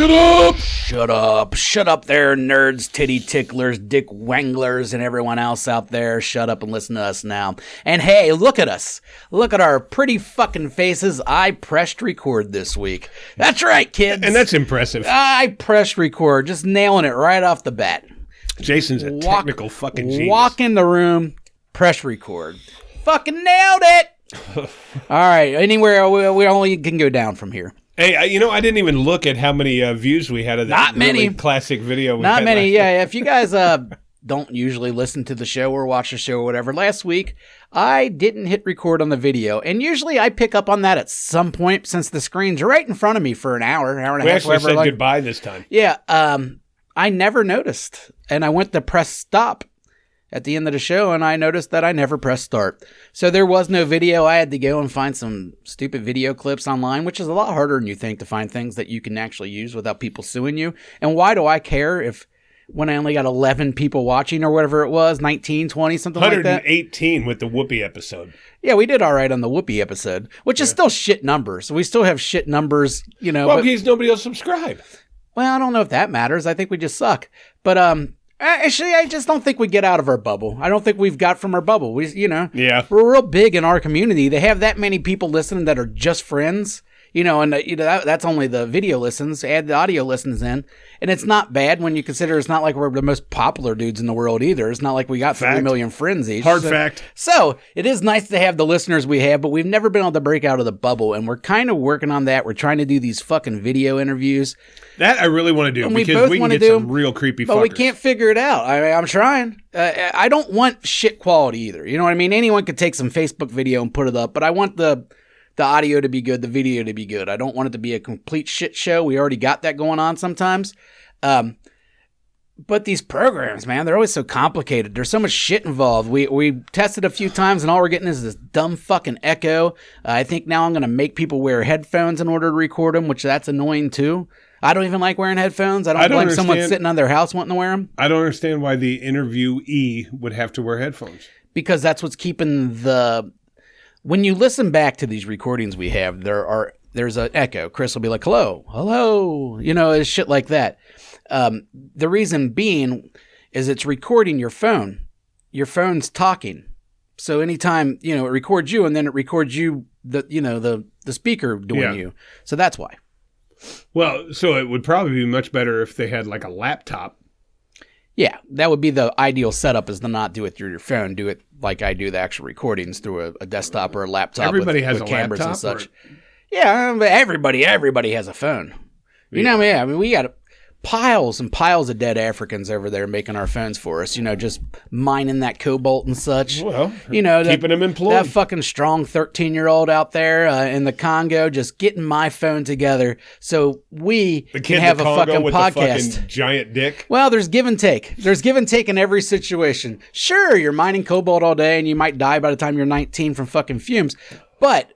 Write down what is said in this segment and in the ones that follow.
Shut up! Shut up. Shut up there, nerds, titty ticklers, dick wanglers, and everyone else out there. Shut up and listen to us now. And hey, look at us. Look at our pretty fucking faces. I pressed record this week. That's right, kids. And that's impressive. I pressed record, just nailing it right off the bat. Jason's a technical fucking genius. Walk in the room, press record. Fucking nailed it! All right, anywhere, we only can go down from here. Hey, I didn't even look at how many views we had of that really classic video. Not many, yeah. If you guys don't usually listen to the show or watch the show or whatever, last week I didn't hit record on the video, and usually I pick up on that at some point since the screen's right in front of me for an hour and a half. We actually said goodbye this time. Yeah, I never noticed, and I went to press stop at the end of the show, and I noticed that I never pressed start. So there was no video. I had to go and find some stupid video clips online, which is a lot harder than you think to find things that you can actually use without people suing you. And why do I care if when I only got 11 people watching or whatever it was, 19, 20, something like that? 118 with the Whoopi episode. Yeah, we did all right on the Whoopi episode, which is still shit numbers. We still have shit numbers, you know. Well, because nobody will subscribe. Well, I don't know if that matters. I think we just suck. But, actually, I just don't think we get out of our bubble. I don't think we've got from our bubble. We're real big in our community. They have that many people listening that are just friends, and that's only the video listens. Add the audio listens in, and it's not bad when you consider it's not like we're the most popular dudes in the world either. It's not like we got 3 million friends each. Hard fact. So it is nice to have the listeners we have, but we've never been able to break out of the bubble, and we're kind of working on that. We're trying to do these fucking video interviews. That I really want to do because we can get some real creepy fuckers. But we can't figure it out. I'm trying. I don't want shit quality either. You know what I mean? Anyone could take some Facebook video and put it up, but I want the audio to be good, the video to be good. I don't want it to be a complete shit show. We already got that going on sometimes. But these programs, man, they're always so complicated. There's so much shit involved. We tested a few times, and all we're getting is this dumb fucking echo. I think now I'm going to make people wear headphones in order to record them, which that's annoying too. I don't even like wearing headphones. I don't like someone sitting on their house wanting to wear them. I don't understand why the interviewee would have to wear headphones. Because that's what's keeping when you listen back to these recordings we have, there's an echo. Chris will be like, hello, it's shit like that. The reason being is it's recording your phone. Your phone's talking. So anytime, it records you and then it records you, the speaker doing you. So that's why. Well, so it would probably be much better if they had like a laptop. Yeah, that would be the ideal setup, is to not do it through your phone. Do it like I do the actual recordings through a desktop or a laptop. Everybody has with a cameras laptop and such. Yeah, but everybody has a phone. We got piles and piles of dead Africans over there making our phones for us, just mining that cobalt and such. Well, keeping them employed. That fucking strong 13-year-old out there in the Congo just getting my phone together so we can have a fucking with podcast. The fucking giant dick. Well, there's give and take. There's give and take in every situation. Sure, you're mining cobalt all day and you might die by the time you're 19 from fucking fumes, but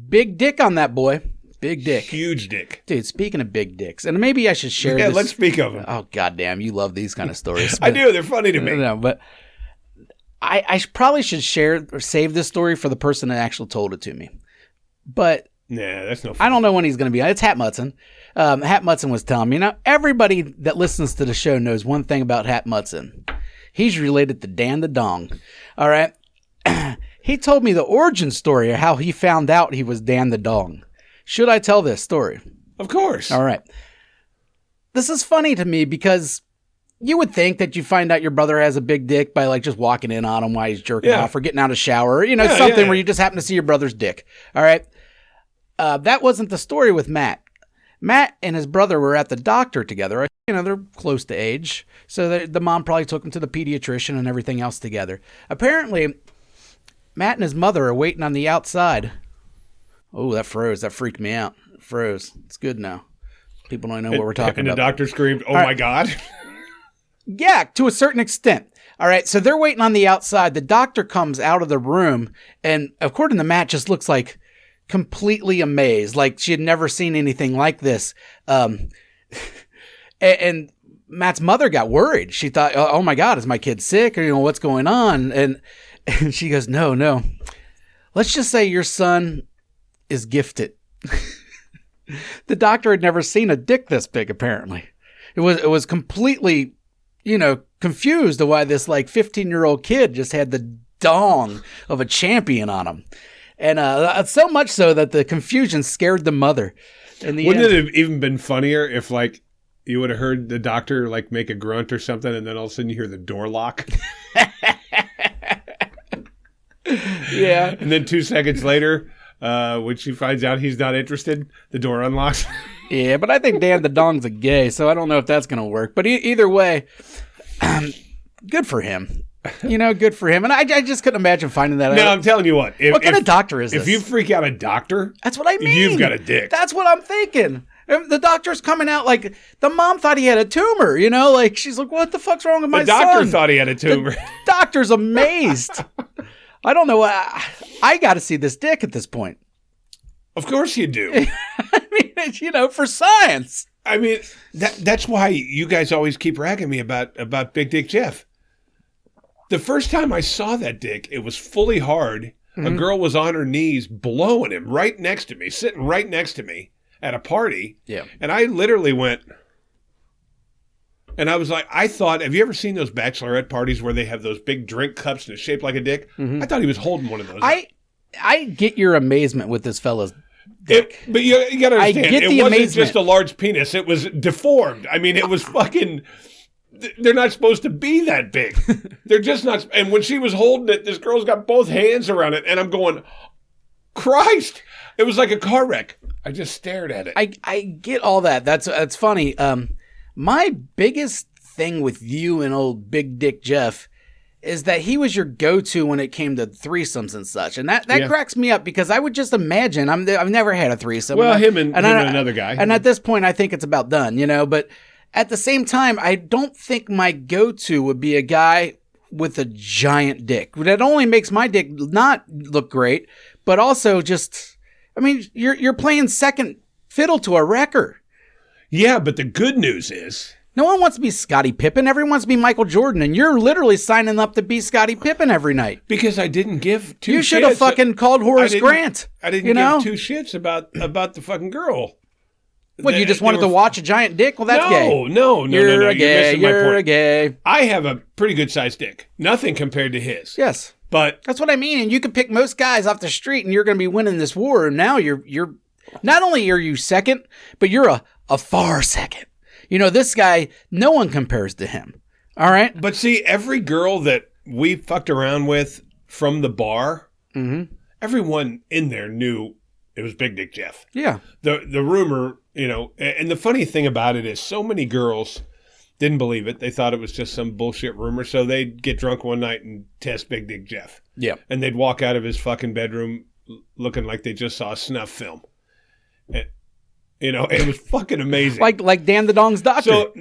big dick on that boy. Big dick. Huge dick. Dude, speaking of big dicks, and maybe I should share this. Let's speak of them. Oh, goddamn, you love these kind of stories. I do. They're funny to me. No, but I probably should share or save this story for the person that actually told it to me. But nah, that's no fun. I don't know when he's going to be on. It's Hat Mutson. Hat Mutson was telling me, everybody that listens to the show knows one thing about Hat Mutson. He's related to Dan the Dong. All right? He told me the origin story of how he found out he was Dan the Dong. Should I tell this story? Of course. All right. This is funny to me because you would think that you find out your brother has a big dick by like just walking in on him while he's jerking off or getting out of the shower. Something where you just happen to see your brother's dick. All right. That wasn't the story with Matt. Matt and his brother were at the doctor together. They're close to age. So the mom probably took him to the pediatrician and everything else together. Apparently, Matt and his mother are waiting on the outside. Oh, that froze. That freaked me out. It froze. It's good now. People don't know what we're talking about. And the doctor screamed, oh my God. Yeah, to a certain extent. All right, so they're waiting on the outside. The doctor comes out of the room, and according to Matt, just looks like completely amazed. Like she had never seen anything like this. And Matt's mother got worried. She thought, oh my God, is my kid sick? Or, what's going on? And she goes, no. Let's just say your son is gifted. The doctor had never seen a dick this big, apparently. It was completely, confused to why this 15-year-old kid just had the dong of a champion on him. And so much so that the confusion scared the mother. Wouldn't it have even been funnier if you would have heard the doctor make a grunt or something, and then all of a sudden you hear the door lock? Yeah. And then 2 seconds later, when she finds out he's not interested, the door unlocks. Yeah, but I think Dan the Dong's a gay, so I don't know if that's going to work. But either way, good for him. Good for him. And I just couldn't imagine finding that out. No, I'm telling you what. What kind of doctor is this? If you freak out a doctor, that's what I mean. You've got a dick. That's what I'm thinking. The doctor's coming out the mom thought he had a tumor, she's like, what the fuck's wrong with my son? The doctor thought he had a tumor. The doctor's amazed. I don't know. I got to see this dick at this point. Of course you do. I mean, for science. I mean, that's why you guys always keep ragging me about Big Dick Jeff. The first time I saw that dick, it was fully hard. Mm-hmm. A girl was on her knees blowing him right next to me, sitting right next to me at a party. Yeah. And I literally went, and I was like, have you ever seen those bachelorette parties where they have those big drink cups and it's shaped like a dick? Mm-hmm. I thought he was holding one of those. I get your amazement with this fella's dick. But you got to understand, it wasn't amazement. Just a large penis. It was deformed. I mean, it was fucking... They're not supposed to be that big. They're just not. And when she was holding it, this girl's got both hands around it. And I'm going, Christ. It was like a car wreck. I just stared at it. I get all that. That's funny. My biggest thing with you and old Big Dick Jeff is that he was your go-to when it came to threesomes and such. And that cracks me up because I would just imagine, I've never had a threesome. Well, him and another guy. And at this point, I think it's about done, but... At the same time, I don't think my go-to would be a guy with a giant dick. That only makes my dick not look great, but also just, you're playing second fiddle to a wrecker. Yeah, but the good news is... No one wants to be Scottie Pippen. Everyone wants to be Michael Jordan, and you're literally signing up to be Scottie Pippen every night. Because I didn't give two shits. You should have fucking called Horace Grant. I didn't give two shits about the fucking girl. What, you just wanted to watch a giant dick? Well, that's gay. No. You're a gay. I have a pretty good sized dick. Nothing compared to his. Yes. But that's what I mean. And you can pick most guys off the street and you're going to be winning this war. And now you're not only are you second, but you're a far second. This guy, no one compares to him. All right? But see, every girl that we fucked around with from the bar, everyone in there knew it was Big Dick Jeff. Yeah. The rumor... and the funny thing about it is so many girls didn't believe it. They thought it was just some bullshit rumor. So they'd get drunk one night and test Big Dick Jeff. Yeah. And they'd walk out of his fucking bedroom looking like they just saw a snuff film. And, it was fucking amazing. like Dan the Dong's doctor. So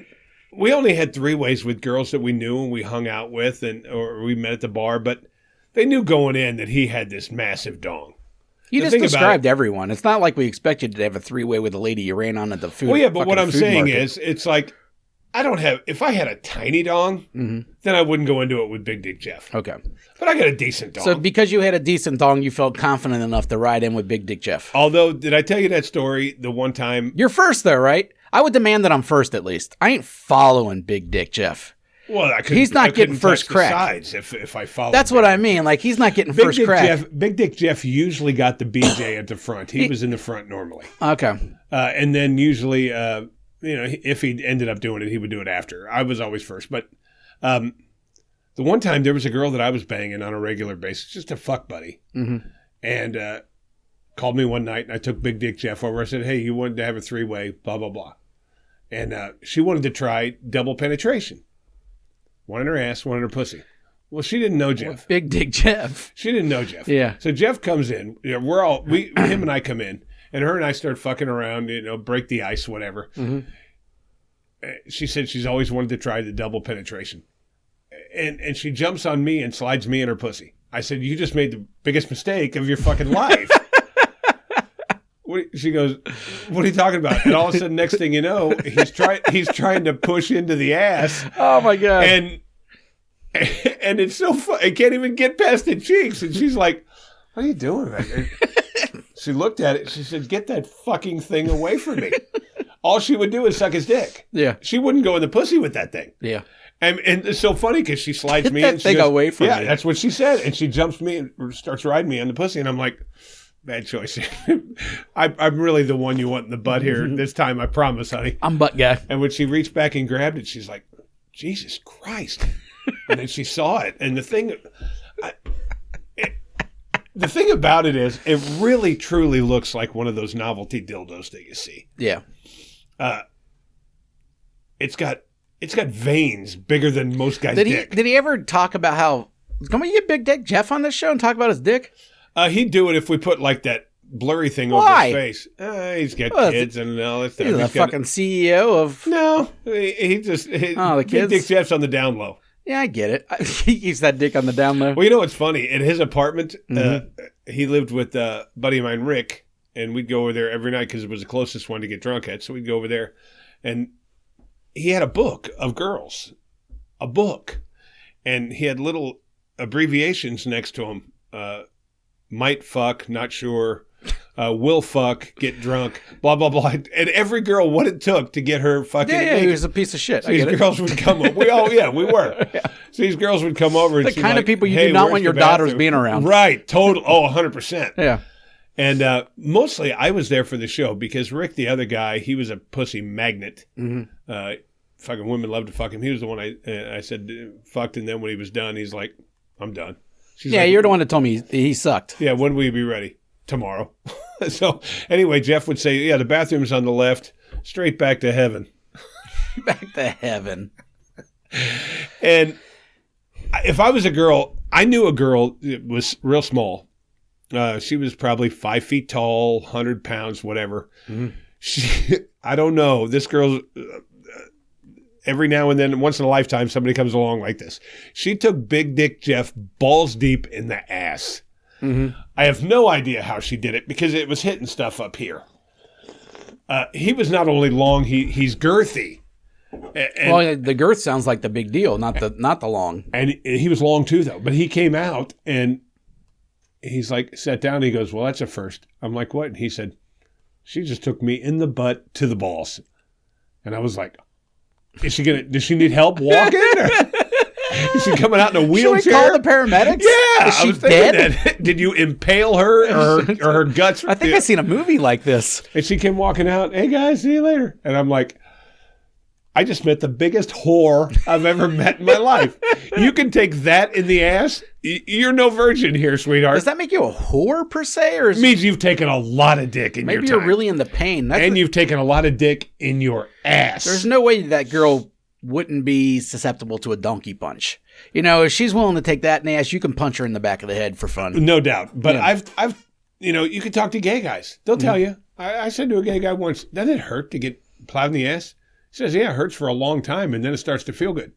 we only had 3 ways with girls that we knew and we hung out with or we met at the bar. But they knew going in that he had this massive dong. You just described everyone. It's not like we expected to have a 3-way with a lady you ran on at the food. Well, yeah, but what I'm saying market. is, it's like, if I had a tiny dong, then I wouldn't go into it with Big Dick Jeff. Okay. But I got a decent dong. So because you had a decent dong, you felt confident enough to ride in with Big Dick Jeff. Although, did I tell you that story the one time? You're first though, right? I would demand that I'm first at least. I ain't following Big Dick Jeff. Well, he's not getting first crack. Sides if I follow. That's what I mean. Like he's not getting first crack. Big Dick Jeff usually got the BJ at the front. He was in the front normally. Okay. And then usually, if he ended up doing it, he would do it after. I was always first. But the one time there was a girl that I was banging on a regular basis, just a fuck buddy, and called me one night, and I took Big Dick Jeff over. I said, "Hey, you wanted to have a 3-way, blah blah blah," and she wanted to try double penetration. One in her ass, one in her pussy. Well, she didn't know Jeff. Well, Big Dick Jeff. She didn't know Jeff. Yeah. So Jeff comes in. Him and I come in, and her and I start fucking around. Break the ice, whatever. She said she's always wanted to try the double penetration, and she jumps on me and slides me in her pussy. I said, "You just made the biggest mistake of your fucking life." She goes, "What are you talking about?" And all of a sudden, next thing you know, he's trying to push into the ass. Oh my god! And it's so fun. I can't even get past the cheeks. And she's like, "What are you doing?" She looked at it. She said, "Get that fucking thing away from me." All she would do is suck his dick. Yeah. She wouldn't go in the pussy with that thing. Yeah. And it's so funny because she slides me Get and that thing away from me. Yeah, that's what she said. And she jumps me and starts riding me on the pussy. And I'm like, bad choice. I'm really the one you want in the butt here this time. I promise, honey. I'm butt guy. And when she reached back and grabbed it, she's like, Jesus Christ. And then she saw it. And the thing about it is, it really truly looks like one of those novelty dildos that you see. Yeah. It's got veins bigger than most guys' dick. Did he ever talk about how? Can we get Big Dick Jeff on this show and talk about his dick? He'd do it if we put like that blurry thing over his face. He's got kids and all that stuff. He's the fucking CEO of. No, he just. The Big kids. Dick Jeff's on the down low. Yeah, I get it. He keeps that dick on the down low. Well, you know what's funny? In his apartment, he lived with a buddy of mine, Rick, and we'd go over there every night because it was the closest one to get drunk at. So we'd go over there, and he had a book of girls, and he had little abbreviations next to him. Might fuck, not sure. Will fuck, get drunk, blah, blah, blah. And every girl, what it took to get her fucking. Yeah, he was a piece of shit. So these girls would come over. We were. Yeah. So these girls would come over. And the kind of people you do not want your daughters being around. Right. Total. Oh, 100%. Yeah. And mostly I was there for the show because Rick, the other guy, he was a pussy magnet. Mm-hmm. Fucking women loved to fuck him. He was the one I said fucked, and then when he was done, he's like, I'm done. She's like, you're the one that told me he sucked. Yeah, when will you be ready? Tomorrow. So anyway, Jeff would say, yeah, the bathroom's on the left, straight back to heaven. Back to heaven. And if I was a girl, I knew a girl that was real small. She was probably 5 feet tall, 100 pounds, whatever. Mm-hmm. I don't know. This girl, every now and then, once in a lifetime, somebody comes along like this. She took Big Dick Jeff balls deep in the ass. Mm-hmm. I have no idea how she did it because it was hitting stuff up here. He was not only long, he's girthy. Well, the girth sounds like the big deal, not the long. And he was long too, though. But he came out and he's like, sat down. And he goes, well, that's a first. I'm like, what? And he said, she just took me in the butt to the balls. And I was like, does she need help walking? Or is she coming out in a wheelchair? Should we call the paramedics? Yeah. Is she dead? That. Did you impale her or her guts? I think I've seen a movie like this. And she came walking out, hey guys, see you later. And I'm like, I just met the biggest whore I've ever met in my life. You can take that in the ass. You're no virgin here, sweetheart. Does that make you a whore per se? Or it means you've taken a lot of dick in your time. Maybe you're really in the pain. You've taken a lot of dick in your ass. There's no way that girl wouldn't be susceptible to a donkey punch. You know, if she's willing to take that in the ass, you can punch her in the back of the head for fun. No doubt. But yeah. I've you can talk to gay guys. They'll tell you. I said to a gay guy once, doesn't it hurt to get plowed in the ass? He says, yeah, it hurts for a long time, and then it starts to feel good.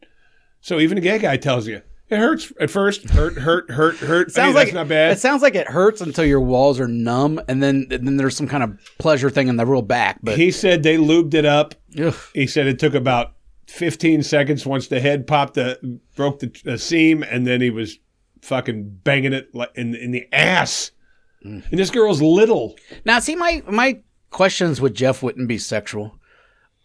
So even a gay guy tells you, it hurts at first. Hurt. Sounds like that's not bad. It sounds like it hurts until your walls are numb, and then there's some kind of pleasure thing in the real back. But he said they lubed it up. Ugh. He said it took about 15 seconds once the head broke the seam, and then he was fucking banging it in the ass. And this girl's little. Now, see, my questions with Jeff wouldn't be sexual.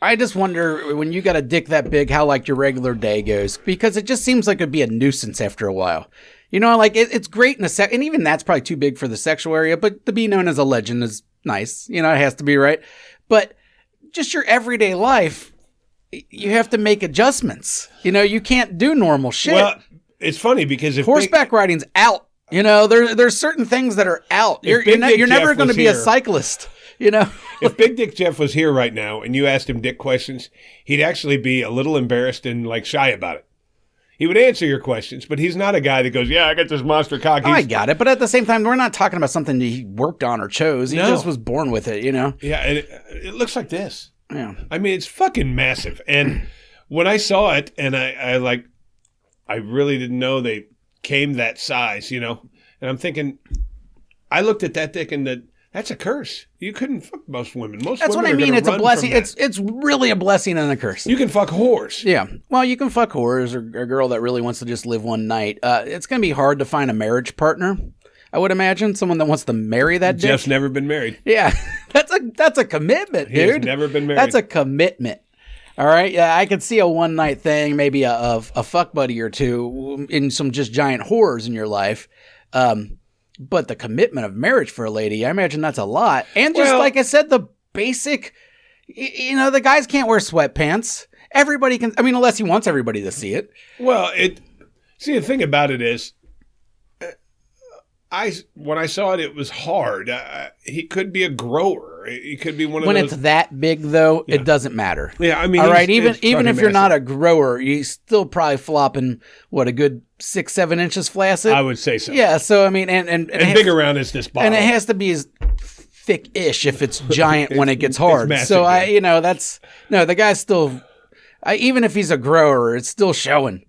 I just wonder, when you got a dick that big, how like your regular day goes, because it just seems like it'd be a nuisance after a while. You know, like it's great in the and even that's probably too big for the sexual area, but to be known as a legend is nice. You know, it has to be, right? But just your everyday life, you have to make adjustments. You know, you can't do normal shit. Well, it's funny because if horseback riding's out, you know, there's certain things that are out. You're never going to be a cyclist. You know, if Big Dick Jeff was here right now and you asked him dick questions, he'd actually be a little embarrassed and like shy about it. He would answer your questions, but he's not a guy that goes, yeah, I got this monster cock. I got it. But at the same time, we're not talking about something that he worked on or chose. He just was born with it, you know? Yeah, and it looks like this. Yeah. I mean, it's fucking massive. And when I saw it, and I really didn't know they came that size, you know? And I'm thinking, I looked at that dick and that's a curse. You couldn't fuck most women. That's what I mean. It's a blessing. It's really a blessing and a curse. You can fuck whores. Yeah. Well, you can fuck whores or a girl that really wants to just live one night. It's going to be hard to find a marriage partner. I would imagine. Someone that wants to marry that dick. Jeff's never been married. Yeah, that's a commitment, dude. He's never been married. That's a commitment. All right, yeah, I could see a one night thing, maybe a fuck buddy or two, in some just giant whores in your life. But the commitment of marriage for a lady, I imagine that's a lot. And just like I said, the basic, the guys can't wear sweatpants. Everybody can. I mean, unless he wants everybody to see it. Well, see, the thing about it is, when I saw it, it was hard. He could be a grower. He could be one of those. When it's that big, though, it doesn't matter. Yeah, I mean, all right. Even if you're not a grower, you're still probably flopping a good 6-7 inches flaccid. I would say so. Yeah. So I mean, and big around as this bottle, and it has to be as thick-ish if it's giant when it gets hard. Massive, so the guy's still. Even if he's a grower, it's still showing.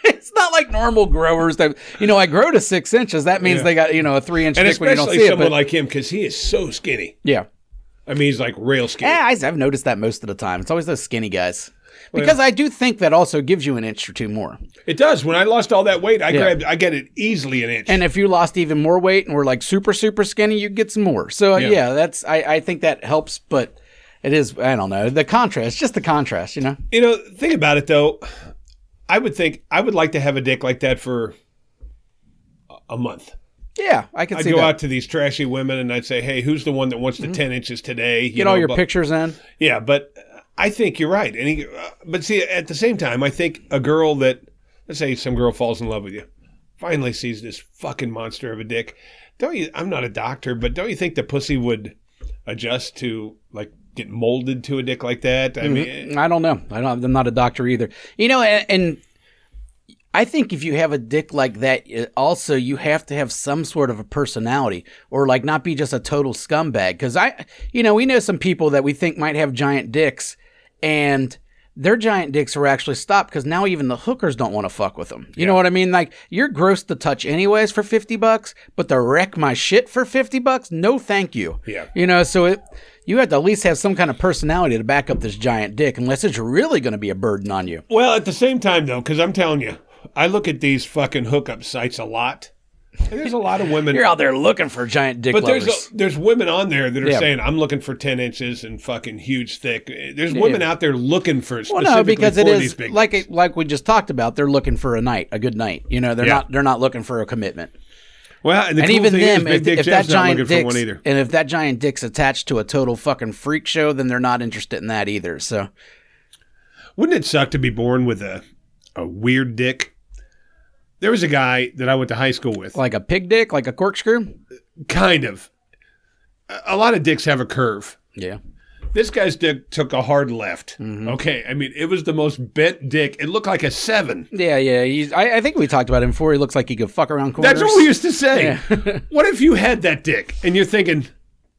It's not like normal growers that, I grow to 6 inches. That means they got, a 3-inch dick when you don't see it. Especially someone like him, because he is so skinny. Yeah. I mean, he's like real skinny. Yeah, I've noticed that most of the time. It's always those skinny guys. Because I do think that also gives you an inch or two more. It does. When I lost all that weight, I get it easily an inch. And if you lost even more weight and were like super, super skinny, you get some more. So I think that helps, but it is, I don't know, the contrast, just the contrast, Think about it though. I would like to have a dick like that for a month. Yeah, I can see that. I'd go out to these trashy women and I'd say, hey, who's the one that wants the 10 inches today? Get all your pictures in. Yeah, but I think you're right. But see, at the same time, I think a girl that, let's say some girl falls in love with you, finally sees this fucking monster of a dick. I'm not a doctor, but don't you think the pussy would adjust to get molded to a dick like that? I mean, I don't know. I'm not a doctor either. And I think if you have a dick like that, also you have to have some sort of a personality, or not be just a total scumbag. Because we know some people that we think might have giant dicks, and their giant dicks are actually stopped because now even the hookers don't want to fuck with them. You know what I mean? You're gross to touch anyways for $50, but to wreck my shit for $50, no, thank you. Yeah. So you have to at least have some kind of personality to back up this giant dick, unless it's really going to be a burden on you. Well, at the same time, though, because I'm telling you, I look at these fucking hookup sites a lot, and there's a lot of women. You're out there looking for giant dick lovers. But there's women on there that are saying, I'm looking for 10 inches and fucking huge thick. There's women out there looking for specifically because it is these big like we just talked about, they're looking for a good night. They're not looking for a commitment. Well, and even them, if that giant dick's, and if that giant dick's attached to a total fucking freak show, then they're not interested in that either. So, wouldn't it suck to be born with a weird dick? There was a guy that I went to high school with, like a pig dick, like a corkscrew, kind of. A lot of dicks have a curve. Yeah. This guy's dick took a hard left. Mm-hmm. Okay, I mean, it was the most bent dick. It looked like a 7. Yeah. I think we talked about him before. He looks like he could fuck around corners. That's what we used to say. Yeah. What if you had that dick and you're thinking,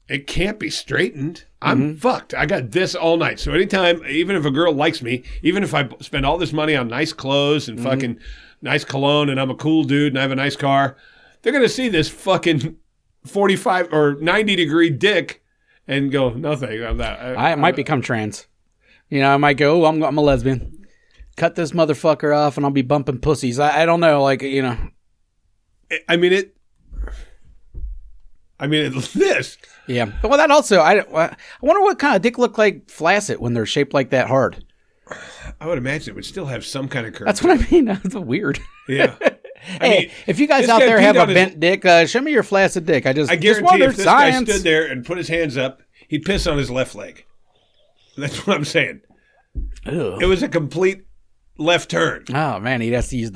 it can't be straightened. I'm fucked. I got this all night. So anytime, even if a girl likes me, even if I spend all this money on nice clothes and fucking nice cologne and I'm a cool dude and I have a nice car, they're going to see this fucking 45 or 90 degree dick and go, no thanks. I might become trans. I might go, I'm a lesbian. Cut this motherfucker off and I'll be bumping pussies. I don't know, I mean, this. Yeah. Well, that also, I wonder what kind of dick look like flaccid when they're shaped like that hard. I would imagine it would still have some kind of curve. That's what I mean. That's weird. Yeah. Hey, if you guys out there have a bent dick, show me your flaccid dick. I guarantee if this guy stood there and put his hands up, he'd piss on his left leg. That's what I'm saying. Ew. It was a complete left turn. Oh, man. He'd have to use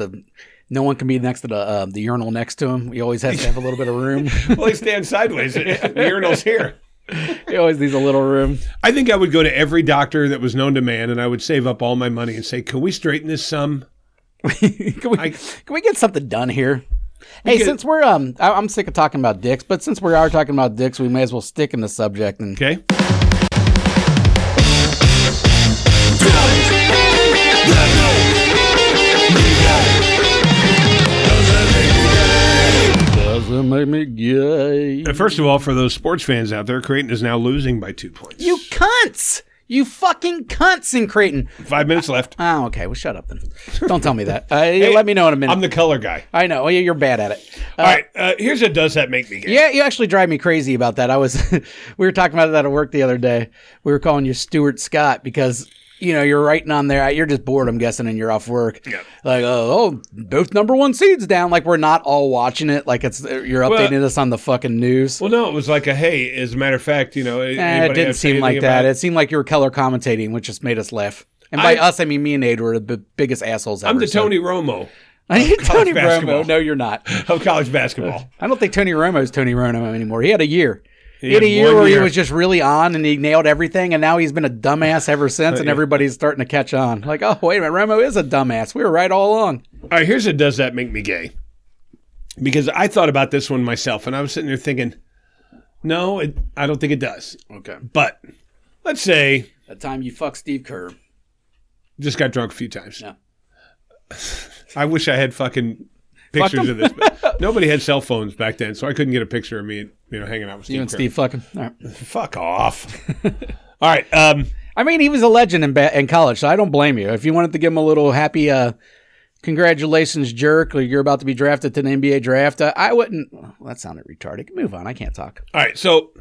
no one can be next to the urinal next to him. He always has to have a little bit of room. Well, he stands sideways. The urinal's here. He always needs a little room. I think I would go to every doctor that was known to man, and I would save up all my money and say, can we straighten this some? Can we get something done here? Hey, since we're I'm sick of talking about dicks, but since we are talking about dicks, we may as well stick in the subject. Okay. Doesn't make me gay. First of all, for those sports fans out there, Creighton is now losing by 2 points. You cunts! You fucking cunts in Creighton. 5 minutes left. Oh, okay. Well, shut up then. Don't tell me that. Hey, let me know in a minute. I'm the color guy. I know. Well, you're bad at it. All right. Here's a does that make me gay? Yeah, you actually drive me crazy about that. We were talking about that at work the other day. We were calling you Stuart Scott because, you're writing on there. You're just bored, I'm guessing, and you're off work. Yeah. Like, both number one seeds down. Like, we're not all watching it. Like, you're updating us on the fucking news. Well, no, it was like hey, as a matter of fact, it didn't seem like that. It seemed like you were color commentating, which just made us laugh. And by us, I mean me and Nate were the biggest assholes ever. I'm the Tony Romo. You're Tony Romo. No, you're not. Of college basketball. I don't think Tony Romo's Tony Romo anymore. He had a year. He had a year where he was just really on and he nailed everything, and now he's been a dumbass ever since, and everybody's starting to catch on. Like, oh, wait a minute, Romo is a dumbass. We were right all along. All right, here's a does that make me gay? Because I thought about this one myself, and I was sitting there thinking, no, I don't think it does. Okay. But let's say... That time you fucked Steve Kerr. Just got drunk a few times. Yeah. I wish I had fucking pictures of this. But nobody had cell phones back then, so I couldn't get a picture of me, hanging out with Steve. You and Steve fucking. All right. Fuck off. All right. I mean, he was a legend in college, so I don't blame you. If you wanted to give him a little happy, congratulations, jerk, or you're about to be drafted to the NBA draft, I wouldn't. Well, that sounded retarded. Move on. I can't talk. All right. So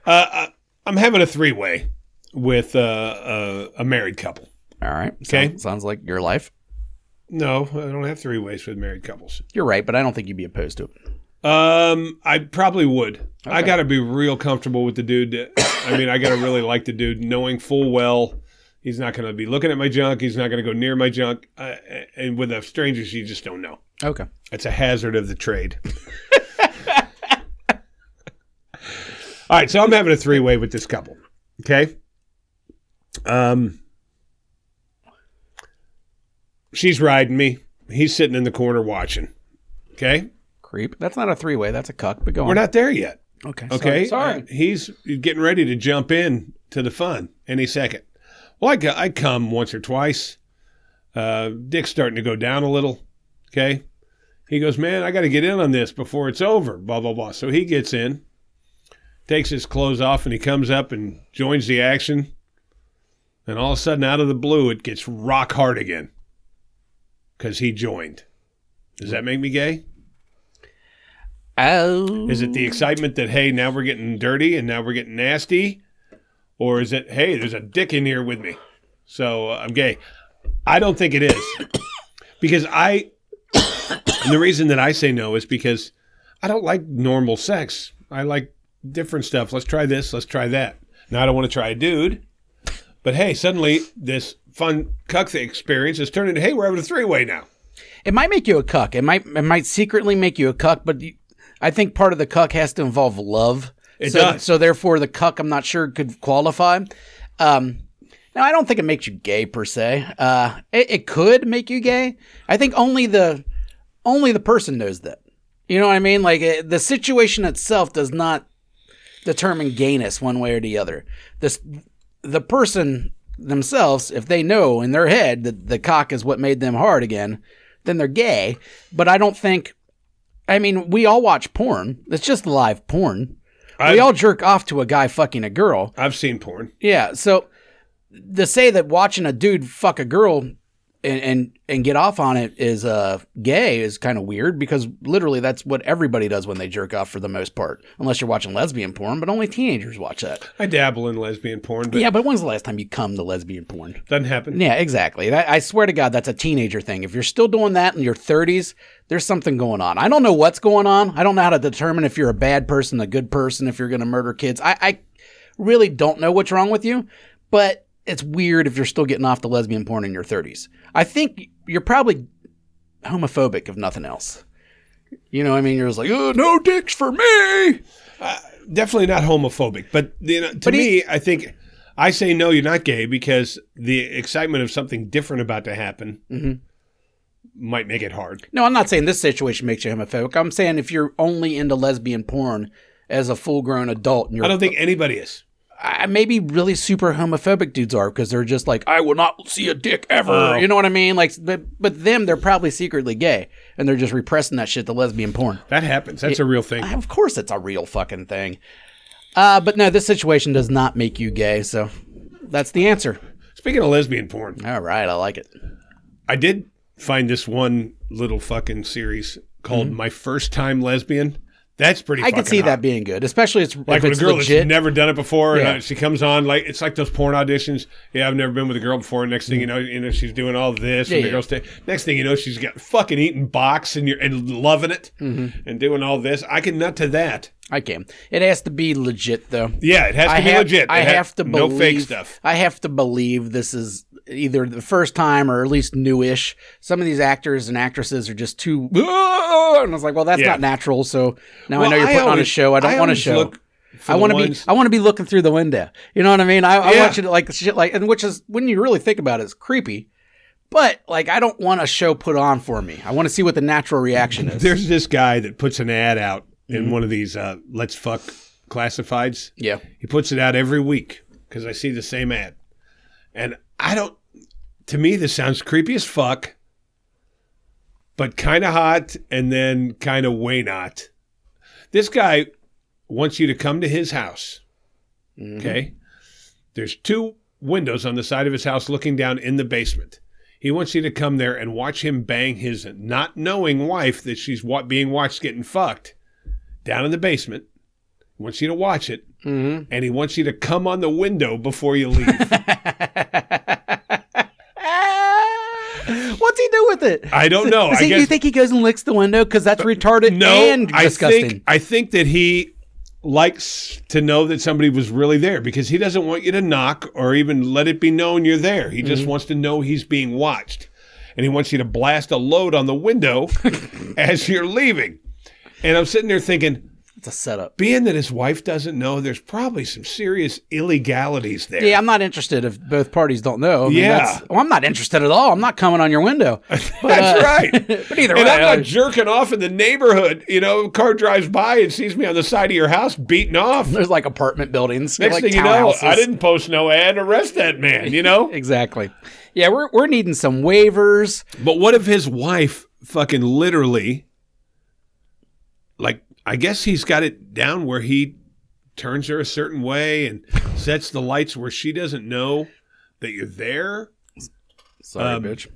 I'm having a three-way with a married couple. All right. Okay. Sounds like your life. No, I don't have three ways with married couples. You're right, but I don't think you'd be opposed to it. I probably would. Okay. I got to be real comfortable with the dude. I got to really like the dude, knowing full well he's not going to be looking at my junk. He's not going to go near my junk. And with a stranger, you just don't know. Okay. It's a hazard of the trade. All right, so I'm having a three-way with this couple. Okay? She's riding me. He's sitting in the corner watching. Okay? Creep. That's not a three-way. That's a cuck, but go on. We're not there yet. Okay. Okay? Sorry. He's getting ready to jump in to the fun any second. Well, I come once or twice. Dick's starting to go down a little. Okay? He goes, man, I got to get in on this before it's over. Blah, blah, blah. So he gets in, takes his clothes off, and he comes up and joins the action. And all of a sudden, out of the blue, it gets rock hard again. Because he joined. Does that make me gay? Oh. Is it the excitement that, hey, now we're getting dirty and now we're getting nasty? Or is it, hey, there's a dick in here with me, so I'm gay? I don't think it is. Because and the reason that I say no is because I don't like normal sex. I like different stuff. Let's try this. Let's try that. Now, I don't want to try a dude. But, hey, suddenly this fun cuck experience has turned into, hey, we're having a three-way now. It might make you a cuck. It might secretly make you a cuck, but I think part of the cuck has to involve love. It does. So therefore, the cuck, I'm not sure, could qualify. Now, I don't think it makes you gay, per se. It could make you gay. I think only the person knows that. You know what I mean? Like, the situation itself does not determine gayness one way or the other. The person themselves, if they know in their head that the cock is what made them hard again, then they're gay. But I don't think, we all watch porn. It's just live porn. We all jerk off to a guy fucking a girl. I've seen porn. Yeah. So to say that watching a dude fuck a girl and get off on it is gay is kind of weird, because literally that's what everybody does when they jerk off for the most part, unless you're watching lesbian porn, but only teenagers watch that. I dabble in lesbian porn. But yeah, but when's the last time you come to lesbian porn? Doesn't happen. Yeah, exactly. I swear to God, that's a teenager thing. If you're still doing that in your 30s, there's something going on. I don't know what's going on. I don't know how to determine if you're a bad person, a good person, if you're going to murder kids. I really don't know what's wrong with you, but it's weird if you're still getting off the lesbian porn in your 30s. I think you're probably homophobic, if nothing else. You know what I mean? You're just like, oh, no dicks for me. Definitely not homophobic. But to me, I think I say no, you're not gay, because the excitement of something different about to happen might make it hard. No, I'm not saying this situation makes you homophobic. I'm saying if you're only into lesbian porn as a full-grown adult. And I don't think anybody is. Maybe really super homophobic dudes are, because they're just like, I will not see a dick ever. You know what I mean? Like, but them, they're probably secretly gay, and they're just repressing that shit to lesbian porn. That happens. That's a real thing. Of course, it's a real fucking thing. But no, this situation does not make you gay. So That's the answer. Speaking of lesbian porn. All right, I like it. I did find this one little fucking series called My First Time Lesbian. That's pretty fucking I can see hot. that being good, especially if like with it's a girl legit. that's never done it before, Yeah. and she comes on like it's like those porn auditions. Yeah, I've never been with a girl before. Next thing you know, she's doing all this, and the girl's next thing you know, she's got fucking eating box and loving it, and doing all this. I can nut to that. I can. It has to be legit, though. Yeah, it has to be legit. I have to believe. No fake stuff. I have to believe this is either the first time or at least newish. Some of these actors and actresses are just too. And I was like, well, that's not natural. So now I know you're putting on a show. I don't want a show. I want to be looking through the window. You know what I mean? I want you to like shit like, and which is when you really think about it, it's creepy. But like, I don't want a show put on for me. I want to see what the natural reaction is. There's this guy that puts an ad out in one of these Let's Fuck classifieds. Yeah. He puts it out every week because I see the same ad. And to me, this sounds creepy as fuck, but kind of hot and then kind of way not. This guy wants you to come to his house. Okay. There's 2 windows on the side of his house looking down in the basement. He wants you to come there and watch him bang his not knowing wife that she's being watched getting fucked down in the basement. He wants you to watch it. And he wants you to come on the window before you leave. What's he do with it? I don't know. You think he goes and licks the window? Because that's retarded and disgusting. I think that he likes to know that somebody was really there because he doesn't want you to knock or even let it be known you're there. He just wants to know he's being watched. And he wants you to blast a load on the window as you're leaving. And I'm sitting there thinking, it's a setup. Being that his wife doesn't know, there's probably some serious illegalities there. Yeah, I'm not interested if both parties don't know. I'm not interested at all. I'm not coming on your window. That's right. But either way. And I'm not jerking jerking off in the neighborhood. You know, car drives by and sees me on the side of your house beating off. There's like apartment buildings. Next like thing you know, I didn't post no ad. Arrest that man, you know? Exactly. Yeah, we're needing some waivers. But what if his wife fucking literally, like, I guess he's got it down where he turns her a certain way and sets the lights where she doesn't know that you're there. Sorry, bitch.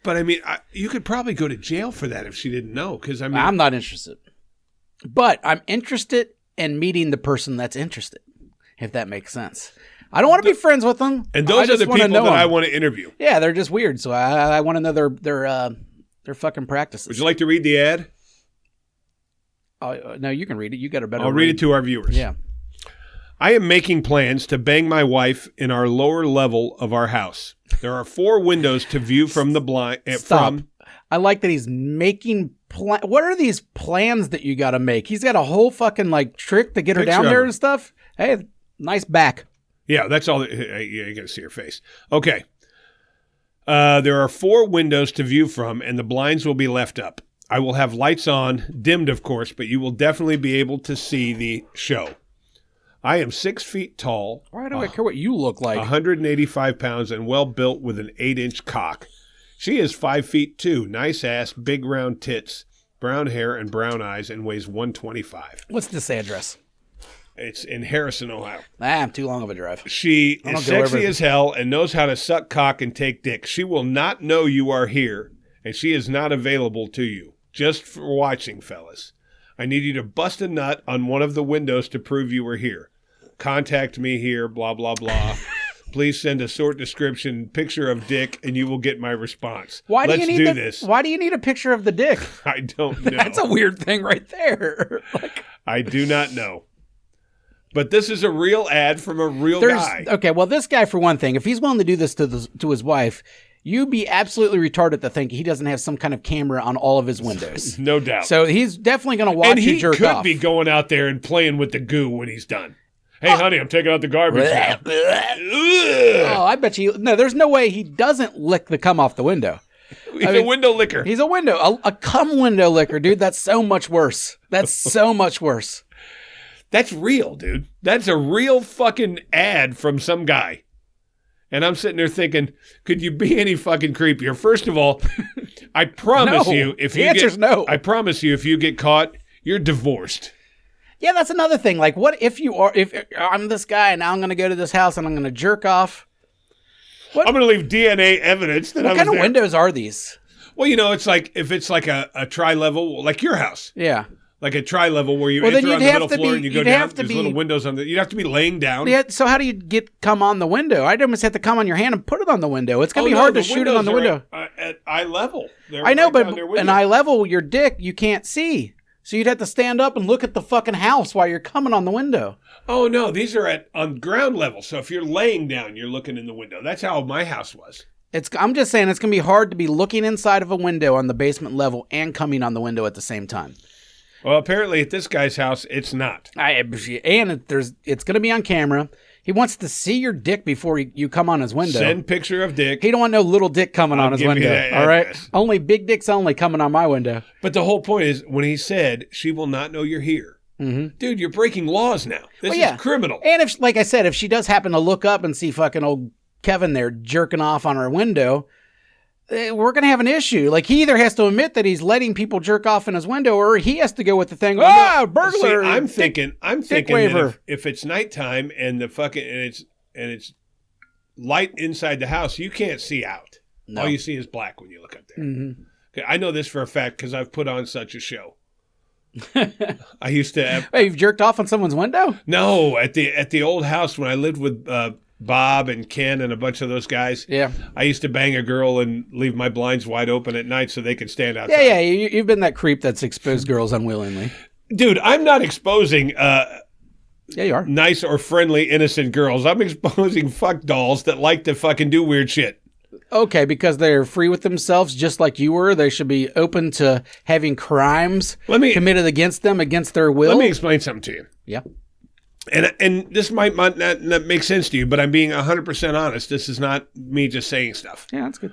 But I mean, you could probably go to jail for that if she didn't know. Because I mean, I'm not interested. But I'm interested in meeting the person that's interested, if that makes sense. I don't want to be friends with them. And those are the people that I want to interview. Yeah, they're just weird. So I want to know their fucking practices. Would you like to read the ad? No, you can read it. You got a better. I'll read it to our viewers. Yeah. I am making plans to bang my wife in our lower level of our house. There are 4 windows to view from the blind. Stop. I like that he's making what are these plans that you got to make? He's got a whole fucking like trick to get her down there and stuff. Hey, nice back. Yeah, that's all. Yeah, you got to see her face. Okay. There are 4 windows to view from, and the blinds will be left up. I will have lights on, dimmed of course, but you will definitely be able to see the show. I am 6 feet tall. Why do I care what you look like? 185 pounds and well built with an 8-inch cock. She is 5 feet 2, nice ass, big round tits, brown hair and brown eyes, and weighs 125. What's this address? It's in Harrison, Ohio. Too long of a drive. She is sexy as hell and knows how to suck cock and take dick. She will not know you are here, and she is not available to you. Just for watching, fellas. I need you to bust a nut on one of the windows to prove you were here. Contact me here, blah, blah, blah. Please send a short description, picture of dick, and you will get my response. Let's do this. Why do you need a picture of the dick? I don't know. That's a weird thing right there. I do not know. But this is a real ad from a real guy. Okay, well, this guy, for one thing, if he's willing to do this to his wife, you'd be absolutely retarded to think he doesn't have some kind of camera on all of his windows. No doubt. So he's definitely going to watch you jerk off. And he could be going out there and playing with the goo when he's done. Hey, honey, I'm taking out the garbage now. Oh, I bet you. No, there's no way he doesn't lick the cum off the window. He's a window licker. He's a cum window licker, dude. That's so much worse. That's so much worse. That's real, dude. That's a real fucking ad from some guy. And I'm sitting there thinking, could you be any fucking creepier? First of all, I promise you, if you get caught, you're divorced. Yeah, that's another thing. Like, what if I'm this guy and now I'm going to go to this house and I'm going to jerk off? What? I'm going to leave DNA evidence that I was there. What kind of windows are these? Well, it's like if it's like a tri-level, like your house. Yeah. Like a tri-level where you enter on the middle floor and you go down. There's little windows on you'd have to be laying down. Yeah, so how do you come on the window? I'd almost have to come on your hand and put it on the window. It's going to be hard to shoot it on the window. At eye level. I know, but an eye level, your dick, you can't see. So you'd have to stand up and look at the fucking house while you're coming on the window. Oh, no, these are on ground level. So if you're laying down, you're looking in the window. That's how my house was. I'm just saying it's going to be hard to be looking inside of a window on the basement level and coming on the window at the same time. Well, apparently at this guy's house, it's not. It's going to be on camera. He wants to see your dick before you come on his window. Send picture of dick. He don't want no little dick coming on his window. All right? Only big dicks only coming on my window. But the whole point is when he said, she will not know you're here. Mm-hmm. Dude, you're breaking laws now. This is criminal. And if, like I said, if she does happen to look up and see fucking old Kevin there jerking off on her window, we're going to have an issue. Like, he either has to admit that he's letting people jerk off in his window, or he has to go with the thing. Burglar! See, I'm thinking that if it's nighttime and it's light inside the house, you can't see out. No. All you see is black when you look up there. Mm-hmm. Okay, I know this for a fact because I've put on such a show. I used to. Wait, you've jerked off on someone's window? No, at the old house when I lived with Bob and Ken and a bunch of those guys. Yeah. I used to bang a girl and leave my blinds wide open at night so they could stand outside. Yeah, you've been that creep that's exposed girls unwillingly. Dude, I'm not exposing yeah, you are. Nice or friendly, innocent girls. I'm exposing fuck dolls that like to fucking do weird shit. Okay, because they're free with themselves just like you were. They should be open to having crimes committed against them, against their will. Let me explain something to you. Yeah. And this might not make sense to you, but I'm being 100% honest. This is not me just saying stuff. Yeah, that's good.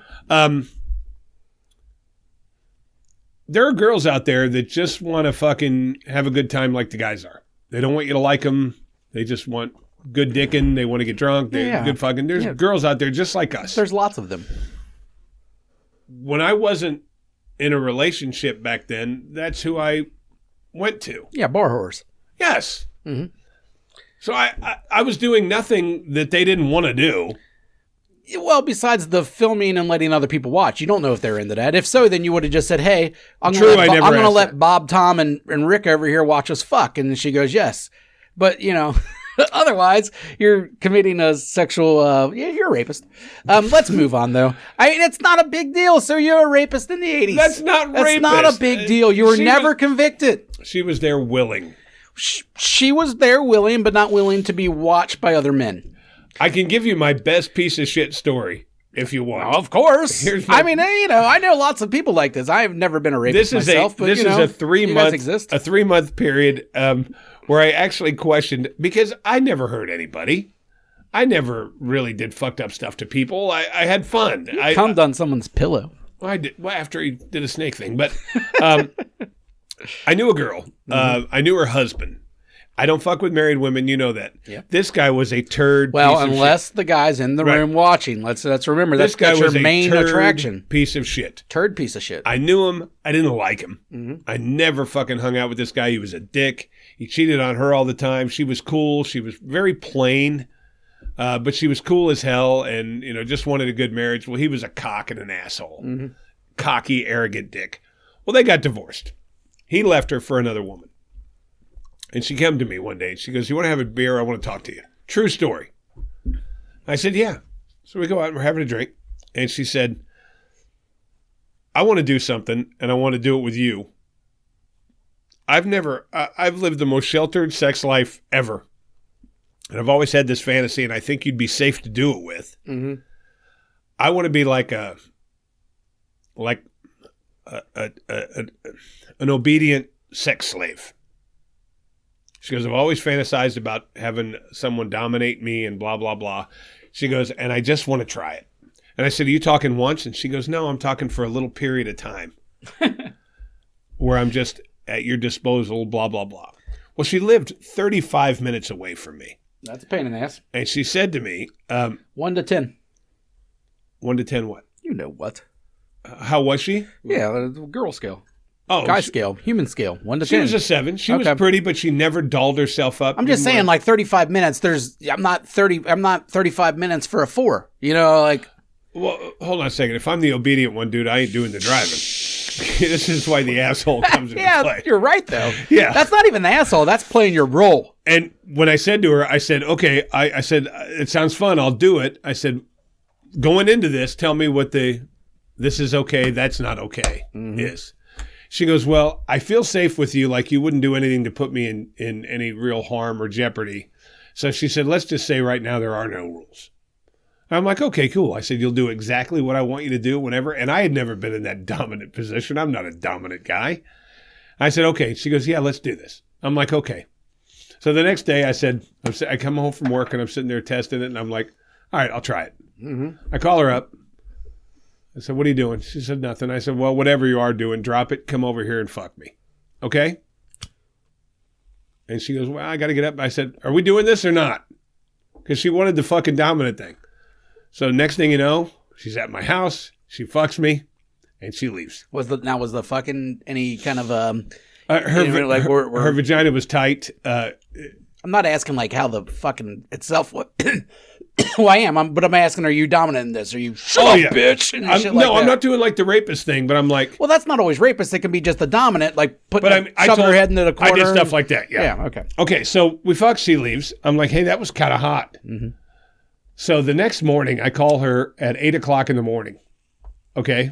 There are girls out there that just want to fucking have a good time like the guys are. They don't want you to like them. They just want good dicking. They want to get drunk. They're good fucking. There's girls out there just like us. There's lots of them. When I wasn't in a relationship back then, that's who I went to. Yeah, bar whores. Yes. Mm-hmm. So I was doing nothing that they didn't want to do. Well, besides the filming and letting other people watch. You don't know if they're into that. If so, then you would have just said, hey, I'm going to let Bob, Tom, and Rick over here watch us fuck. And she goes, yes. But, otherwise, you're committing a sexual, you're a rapist. Let's move on, though. It's not a big deal. So you're a rapist in the 80s. That's not rapist. That's not a big deal. You were never convicted. She was there willing. She was there willing, but not willing to be watched by other men. I can give you my best piece of shit story if you want. Of course. I know lots of people like this. I have never been a rapist myself. This is a 3-month period where I actually questioned, because I never hurt anybody. I never really did fucked up stuff to people. I had fun. I cummed on someone's pillow. Well, I did. Well, after he did a snake thing, but. I knew a girl. I knew her husband. I don't fuck with married women. You know that. Yep. This guy was a turd. Well, unless the guy's in the room watching. Let's remember that's your main attraction. Piece of shit. Turd piece of shit. I knew him. I didn't like him. Mm-hmm. I never fucking hung out with this guy. He was a dick. He cheated on her all the time. She was cool. She was very plain, but she was cool as hell, and just wanted a good marriage. Well, he was a cock and an asshole, cocky, arrogant dick. Well, they got divorced. He left her for another woman. And she came to me one day and she goes, you want to have a beer? I want to talk to you. True story. I said, yeah. So we go out and we're having a drink. And she said, I want to do something and I want to do it with you. I've lived the most sheltered sex life ever. And I've always had this fantasy and I think you'd be safe to do it with. Mm-hmm. I want to be like an obedient sex slave. She goes, I've always fantasized about having someone dominate me and blah, blah, blah. She goes, and I just want to try it. And I said, are you talking once? And she goes, no, I'm talking for a little period of time where I'm just at your disposal, blah, blah, blah. Well, she lived 35 minutes away from me. That's a pain in the ass. And she said to me, 1 to 10. 1 to 10 what? You know what. How was she? Yeah, the girl scale. Oh, Guy scale, human scale, 1 to 10. She was a 7. She was pretty, but she never dolled herself up. I'm just saying, like 35 minutes. I'm not 35 minutes for a 4. You know, like. Well, hold on a second. If I'm the obedient one, dude, I ain't doing the driving. This is why the asshole comes into play. Yeah, you're right though. Yeah, that's not even the asshole. That's playing your role. And when I said to her, I said, okay, I said, it sounds fun. I'll do it. I said, going into this, tell me what this is okay, that's not okay is. She goes, well, I feel safe with you, like you wouldn't do anything to put me in any real harm or jeopardy. So she said, let's just say right now there are no rules. I'm like, okay, cool. I said, you'll do exactly what I want you to do whenever. And I had never been in that dominant position. I'm not a dominant guy. I said, okay. She goes, yeah, let's do this. I'm like, okay. So the next day I said, I come home from work and I'm sitting there testing it. And I'm like, all right, I'll try it. I call her up. I said, what are you doing? She said, nothing. I said, well, whatever you are doing, drop it. Come over here and fuck me. Okay? And she goes, well, I got to get up. I said, are we doing this or not? Because she wanted the fucking dominant thing. So next thing you know, she's at my house. She fucks me and she leaves. Was the fucking any kind of her vagina was tight. I'm not asking like how the fucking itself was. Well, I am, but I'm asking, are you dominant in this? Are you bitch? And shit like that. I'm not doing like the rapist thing, but I'm like, well, that's not always rapist. It can be just the dominant, like shoving her head into the corner. I did stuff like that. Yeah. Yeah. Okay. Okay. So we fuck. She leaves. I'm like, hey, that was kind of hot. So the next morning, I call her at 8:00 in the morning. Okay.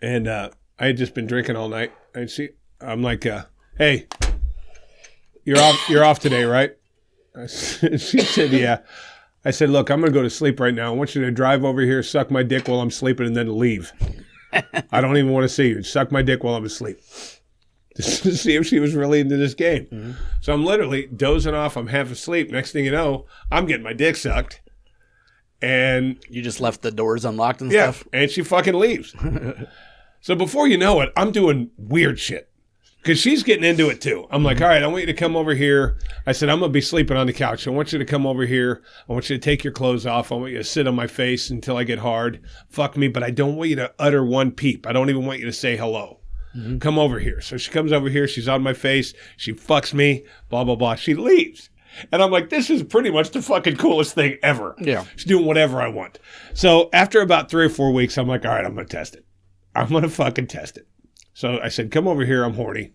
And I had just been drinking all night. And I'm like, hey, you're off today, right? She said, yeah. I said, look, I'm going to go to sleep right now. I want you to drive over here, suck my dick while I'm sleeping, and then leave. I don't even want to see you. Suck my dick while I'm asleep. Just to see if she was really into this game. So I'm literally dozing off. I'm half asleep. Next thing you know, I'm getting my dick sucked. And you just left the doors unlocked and stuff? And she fucking leaves. So before you know it, I'm doing weird shit. Because she's getting into it too. I'm like, all right, I want you to come over here. I said, I'm going to be sleeping on the couch. I want you to come over here. I want you to take your clothes off. I want you to sit on my face until I get hard. Fuck me, but I don't want you to utter one peep. I don't even want you to say hello. Come over here. So she comes over here. She's on my face. She fucks me. Blah, blah, blah. She leaves. And I'm like, this is pretty much the fucking coolest thing ever. Yeah. She's doing whatever I want. So after about 3 or 4 weeks, I'm like, all right, I'm going to test it. I'm going to fucking test it. So I said, come over here. I'm horny.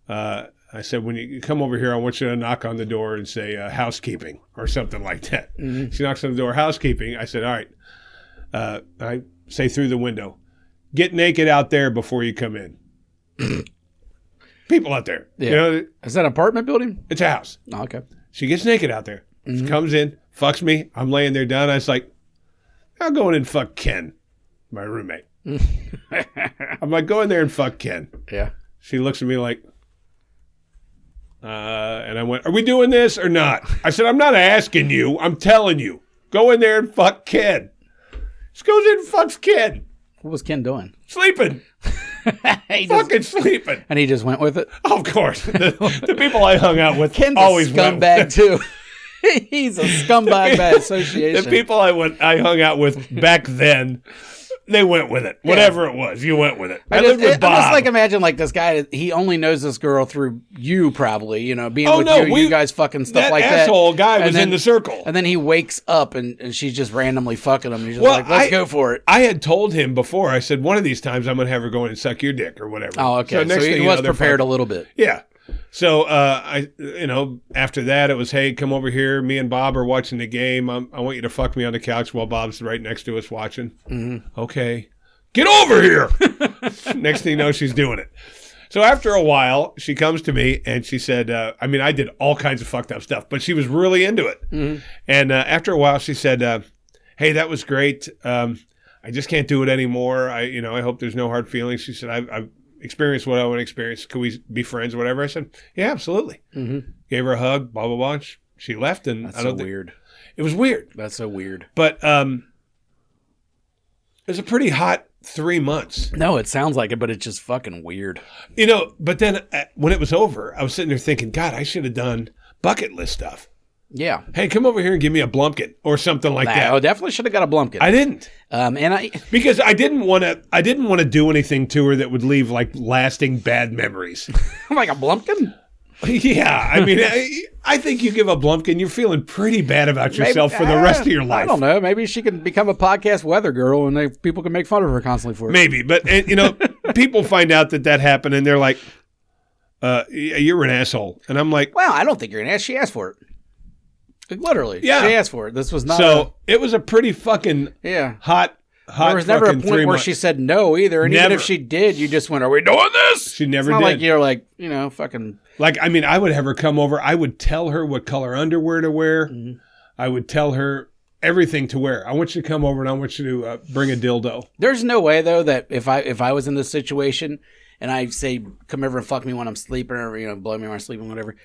I said, when you come over here, I want you to knock on the door and say housekeeping or something like that. She knocks on the door, housekeeping. I said, all right. I say through the window, get naked out there before you come in. People out there. Yeah. You know, is that an apartment building? It's a house. Oh, okay. She gets naked out there. She comes in, fucks me. I'm laying there done. I was like, I'll go in and fuck Ken, my roommate. I'm like, go in there and fuck Ken. Yeah. She looks at me like, and I went, are we doing this or not? I said, I'm not asking you. I'm telling you. Go in there and fuck Ken. She goes in and fucks Ken. What was Ken doing? Sleeping. Fucking sleeping. And he just went with it? Of course. The people I hung out with Ken's always a scumbag too. He's a scumbag by association. The people I hung out with back then, they went with it. Whatever it was, you went with it. I lived with Bob. I just like imagine like this guy. He only knows this girl through you, probably. You know, being with you guys fucking stuff like that. That asshole guy was in the circle, and then he wakes up and she's just randomly fucking him. And he's just like, "Let's go for it." I had told him before. I said, one of these times I'm gonna have her go in and suck your dick or whatever. Oh, okay. So he was prepared a little bit. Yeah. So after that, it was, hey, come over here. Me and Bob are watching the game. I want you to fuck me on the couch while Bob's right next to us watching. Okay. Get over here. Next thing you know, she's doing it. So after a while, she comes to me and she said, I did all kinds of fucked up stuff, but she was really into it. And after a while, she said, hey, that was great. I just can't do it anymore. I hope there's no hard feelings. She said, I've experienced what I want to experience. Could we be friends or whatever? I said, yeah, absolutely. Gave her a hug, blah, blah, blah. She left. And that's so weird. It was weird. That's so weird. But it was a pretty hot 3 months. No, it sounds like it, but it's just fucking weird. But then when it was over, I was sitting there thinking, God, I should have done bucket list stuff. Yeah. Hey, come over here and give me a Blumpkin or something like that. Oh, definitely should have got a Blumpkin. I didn't. Because I didn't want to do anything to her that would leave like lasting bad memories. Like a Blumpkin? Yeah, I mean, I think you give a Blumpkin, you're feeling pretty bad about yourself for the rest of your life. I don't know. Maybe she can become a podcast weather girl, and people can make fun of her constantly for it. Maybe, but people find out that happened, and they're like, "You're an asshole," and I'm like, "Well, I don't think you're an ass. She asked for it. Like, literally, yeah, she asked for it. This was not it was a pretty fucking hot." There was never a point where she said no either, and even if she did, you just went, "Are we doing this?" She never did. Like you're like, fucking. Like, I mean, I would have her come over. I would tell her what color underwear to wear. Mm-hmm. I would tell her everything to wear. I want you to come over and I want you to bring a dildo. There's no way though that if I was in this situation and I say, "Come over and fuck me when I'm sleeping," or blow me when I'm sleeping, whatever,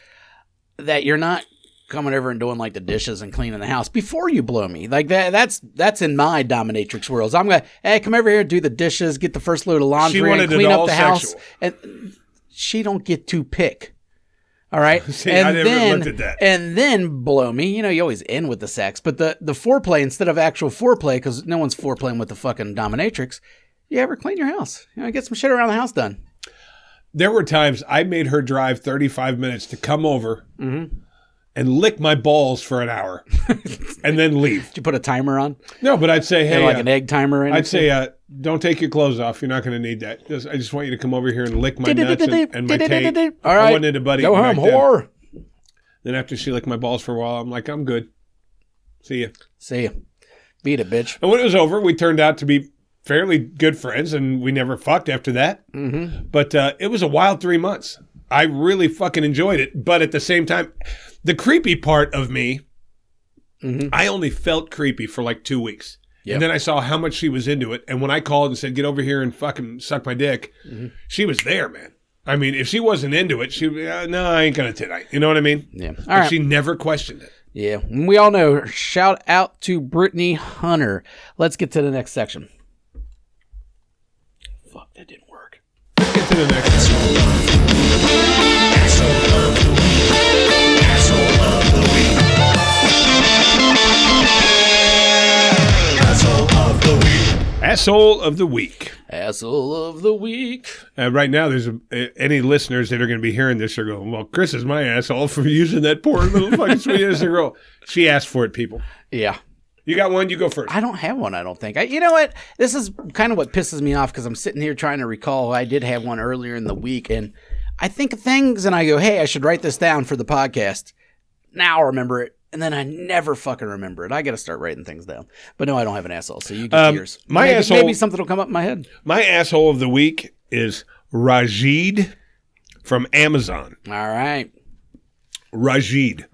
that you're not coming over and doing like the dishes and cleaning the house before you blow me. Like that's in my dominatrix worlds. I'm gonna, hey, come over here and do the dishes, get the first load of laundry, and clean up the house. And she don't get to pick. All right. See, I never looked at that. And then blow me. You always end with the sex, but the foreplay instead of actual foreplay, because no one's foreplaying with the fucking dominatrix. You ever clean your house? Get some shit around the house done. There were times I made her drive 35 minutes to come over and lick my balls for an hour and then leave. Did you put a timer on? No, but I'd say, hey, like an egg timer. I'd say, don't take your clothes off. You're not going to need that. I just want you to come over here and lick my nuts and my taint. All right. I wasn't into buddy. Go home, whore. Then after she licked my balls for a while, I'm like, I'm good. See ya. See ya. Beat it, bitch. And when it was over, we turned out to be fairly good friends, and we never fucked after that. Mm-hmm. But it was a wild 3 months. I really fucking enjoyed it. But at the same time, the creepy part of me, I only felt creepy for like 2 weeks. Yep. And then I saw how much she was into it. And when I called and said, get over here and fucking suck my dick, she was there, man. I mean, if she wasn't into it, she'd be, no, I ain't going to tonight. You know what I mean? Yeah. All right. She never questioned it. Yeah. We all know her. Shout out to Brittany Hunter. Let's get to the next section. Fuck, that didn't work. Let's get to the next section. Asshole of the week. Asshole of the week. Asshole of the week. Asshole of the week. Asshole of the week. Right now, there's any listeners that are going to be hearing this are going, well, Chris is my asshole for using that poor little fucking sweet innocent girl. She asked for it, people. Yeah. You got one? You go first. I don't have one, I don't think. You know what? This is kind of what pisses me off because I'm sitting here trying to recall. I did have one earlier in the week, and I think of things, and I go, hey, I should write this down for the podcast. Now I remember it. And then I never fucking remember it. I got to start writing things down. But no, I don't have an asshole. So you get yours. Maybe something will come up in my head. My asshole of the week is Rajid from Amazon. All right. Rajid, you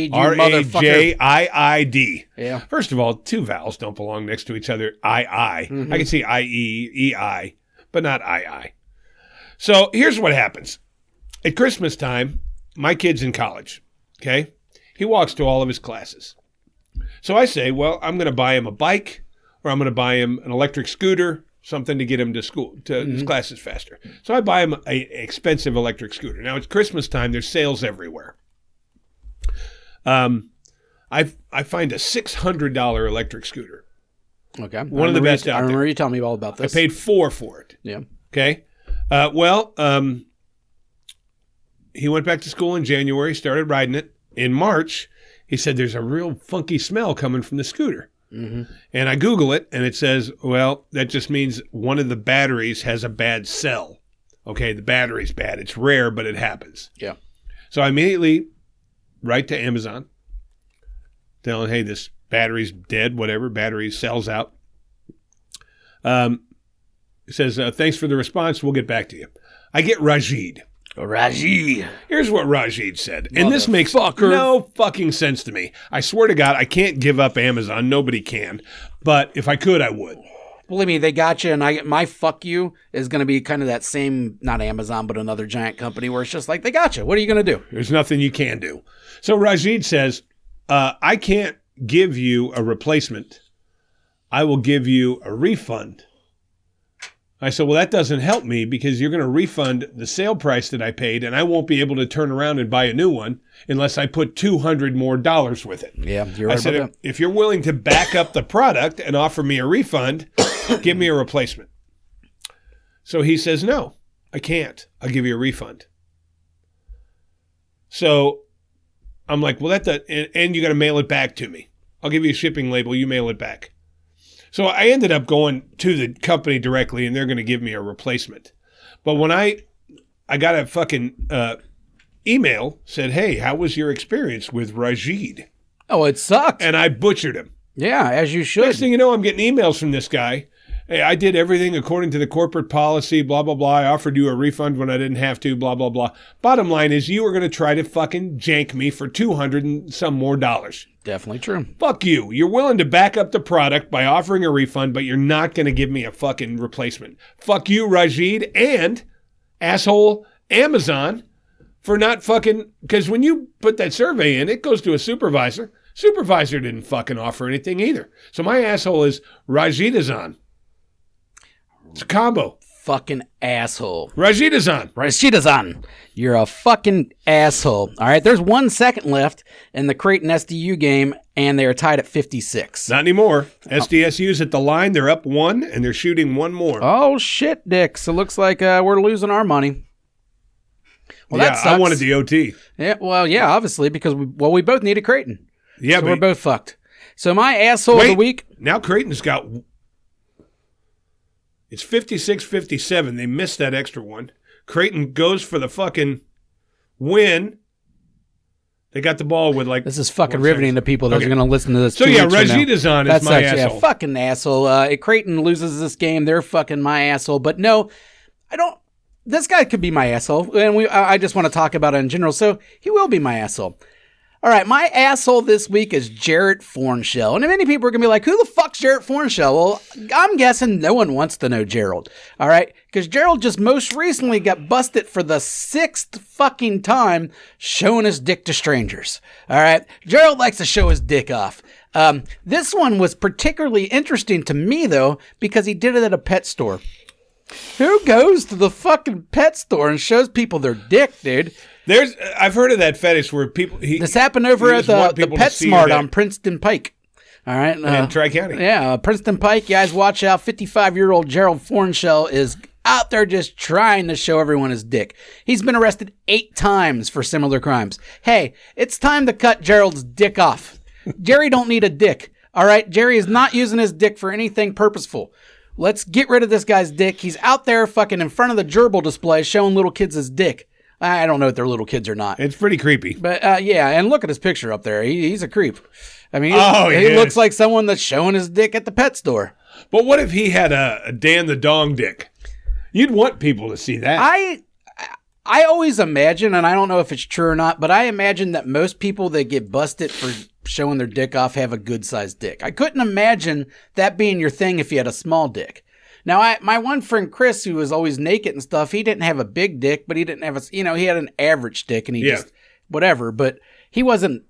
motherfucker. Rajiid. Yeah. First of all, two vowels don't belong next to each other. I can see IE, EI, but not II. So here's what happens. At Christmas time, my kid's in college. Okay. He walks to all of his classes. So I say, well, I'm going to buy him a bike or I'm going to buy him an electric scooter, something to get him to school, to his classes faster. So I buy him an expensive electric scooter. Now, it's Christmas time. There's sales everywhere. I find a $600 electric scooter. Okay. One of the best out there. I remember you telling me all about this. I paid $4 for it. Yeah. Okay. He went back to school in January, started riding it. In March, he said, there's a real funky smell coming from the scooter. And I Google it, and it says, well, that just means one of the batteries has a bad cell. Okay, the battery's bad. It's rare, but it happens. Yeah. So I immediately write to Amazon, telling, hey, this battery's dead, whatever, battery sells out. It says, thanks for the response. We'll get back to you. I get Rajid. Here's what Rajid said. And this makes no fucking sense to me. I swear to God, I can't give up Amazon. Nobody can. But if I could, I would. Believe me, they got you. And my fuck you is going to be kind of that same, not Amazon, but another giant company where it's just like, they got you. What are you going to do? There's nothing you can do. So Rajid says, I can't give you a replacement. I will give you a refund. I said, well, that doesn't help me because you're going to refund the sale price that I paid, and I won't be able to turn around and buy a new one unless I put $200 more with it. Yeah, you're right. I said, if you're willing to back up the product and offer me a refund, give me a replacement. So he says, no, I can't. I'll give you a refund. So I'm like, well, and you got to mail it back to me. I'll give you a shipping label. You mail it back. So I ended up going to the company directly, and they're going to give me a replacement. But when I got a fucking email, said, hey, how was your experience with Rajid? Oh, it sucked. And I butchered him. Yeah, as you should. Next thing you know, I'm getting emails from this guy. Hey, I did everything according to the corporate policy, blah, blah, blah. I offered you a refund when I didn't have to, blah, blah, blah. Bottom line is you were going to try to fucking jank me for $200 and some more. Definitely true. Fuck you. You're willing to back up the product by offering a refund, but you're not going to give me a fucking replacement. Fuck you, Rajid, and asshole Amazon for not fucking, because when you put that survey in, it goes to a supervisor. Supervisor didn't fucking offer anything either. So my asshole is Rajidazan. It's a combo. Fucking asshole. Rajidazan. You're a fucking asshole. All right, there's 1 second left in the Creighton SDU game, and they are tied at 56. Not anymore. SDSU's at the line. They're up 1, and they're shooting 1 more. Oh, shit, Dick. So it looks like we're losing our money. Well, yeah, that sucks. I wanted the OT. Yeah, well, yeah, obviously, because we both needed Creighton. Yeah, so we're both fucked. So my asshole of the week. Now Creighton's got... It's 56-57. They missed that extra one. Creighton goes for the fucking win. They got the ball with like... This is fucking riveting to people that are going to listen to this. So yeah, Rajidazan is my asshole. Yeah, fucking asshole. Creighton loses this game. They're fucking my asshole. But no, I don't... This guy could be my asshole. And I just want to talk about it in general. So he will be my asshole. All right, my asshole this week is Jarrett Fornshell. And many people are going to be like, who the fuck's Jarrett Fornshell? Well, I'm guessing no one wants to know Gerald. All right, because Gerald just most recently got busted for the 6th fucking time showing his dick to strangers. All right, Gerald likes to show his dick off. This one was particularly interesting to me, though, because he did it at a pet store. Who goes to the fucking pet store and shows people their dick, dude? I've heard of that fetish where people... This happened over at the Petsmart on Princeton Pike. All right. In Tri-County. Yeah, Princeton Pike. You guys watch out. 55-year-old Gerald Fornshell is out there just trying to show everyone his dick. He's been arrested 8 times for similar crimes. Hey, it's time to cut Gerald's dick off. Jerry don't need a dick. All right? Jerry is not using his dick for anything purposeful. Let's get rid of this guy's dick. He's out there fucking in front of the gerbil display showing little kids his dick. I don't know if they're little kids or not. It's pretty creepy. But yeah, and look at his picture up there. He's a creep. I mean, he looks like someone that's showing his dick at the pet store. But what if he had a Dan the Dong dick? You'd want people to see that. I always imagine, and I don't know if it's true or not, but I imagine that most people that get busted for showing their dick off have a good-sized dick. I couldn't imagine that being your thing if you had a small dick. Now, my one friend Chris, who was always naked and stuff, he didn't have a big dick, but he didn't have he had an average dick, and he just, whatever, but he wasn't,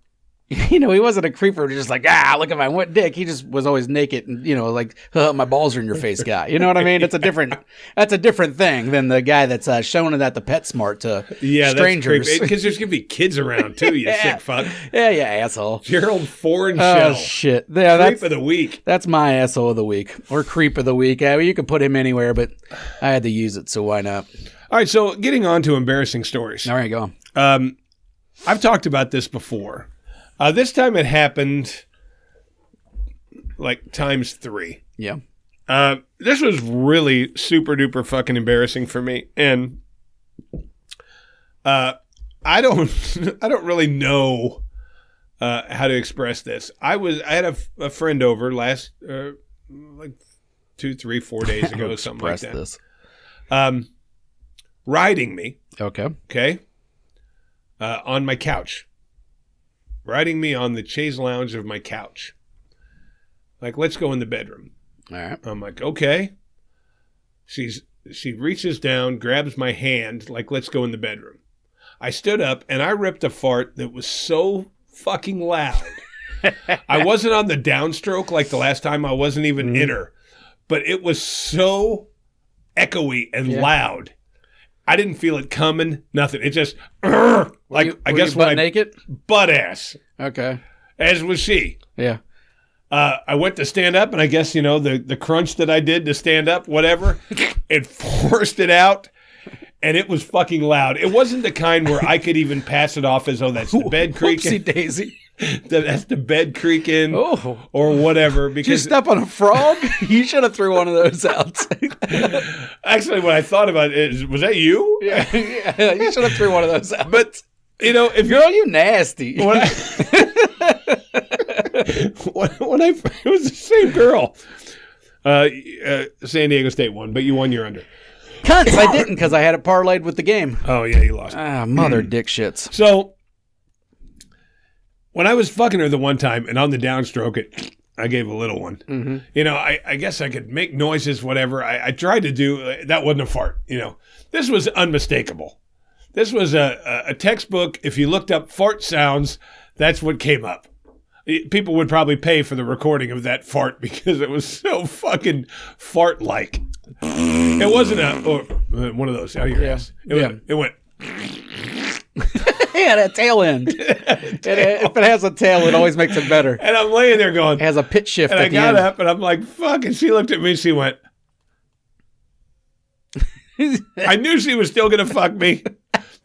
he wasn't a creeper just like, look at my dick. He just was always naked and, like, my balls are in your face guy. You know what I mean? That's a different thing than the guy that's showing it at the PetSmart to strangers. Because there's going to be kids around too, you sick fuck. Yeah, asshole. Gerald Fornshell. Oh, shit. Yeah, creep of the week. That's my asshole of the week. Or creep of the week. You could put him anywhere, but I had to use it, so why not? All right, so getting on to embarrassing stories. All right, go on. I've talked about this before. This time it happened like times 3. Yeah. This was really super duper fucking embarrassing for me. And I don't really know how to express this. I had a friend over last like 2, 3, 4 days ago, something like that. This. Riding me. Okay. On my couch. Riding me on the chaise lounge of my couch. Like, let's go in the bedroom. All right. I'm like, okay. She reaches down, grabs my hand, like, let's go in the bedroom. I stood up, and I ripped a fart that was so fucking loud. I wasn't on the downstroke like the last time. I wasn't even in her. But it was so echoey and loud. I didn't feel it coming, nothing. It just, like, I guess when naked? Butt ass. Okay. As was she. Yeah. I went to stand up, and I guess, the crunch that I did to stand up, whatever, it forced it out, and it was fucking loud. It wasn't the kind where I could even pass it off as, that's the bed creaking. Whoopsie daisy. That's the bed creaking or whatever. Because did you step on a frog? You should have threw one of those out. Actually, when I thought about it, was that you? Yeah, you should have threw one of those out. But, if girl, you nasty. When it was the same girl. San Diego State won, but you won your under. Cunts, I didn't because I had it parlayed with the game. Oh, yeah, you lost. Mother dick shits. So, when I was fucking her the one time, and on the downstroke, I gave a little one. Mm-hmm. I guess I could make noises, whatever. I tried to do, that wasn't a fart. This was unmistakable. This was a textbook. If you looked up fart sounds, that's what came up. People would probably pay for the recording of that fart because it was so fucking fart-like. It wasn't one of those out of your ass. It went. Yeah, that tail end. If it has a tail, it always makes it better. And I'm laying there going. It has a pitch shift. And I got up and I'm like, fuck. And she looked at me. She went. I knew she was still going to fuck me.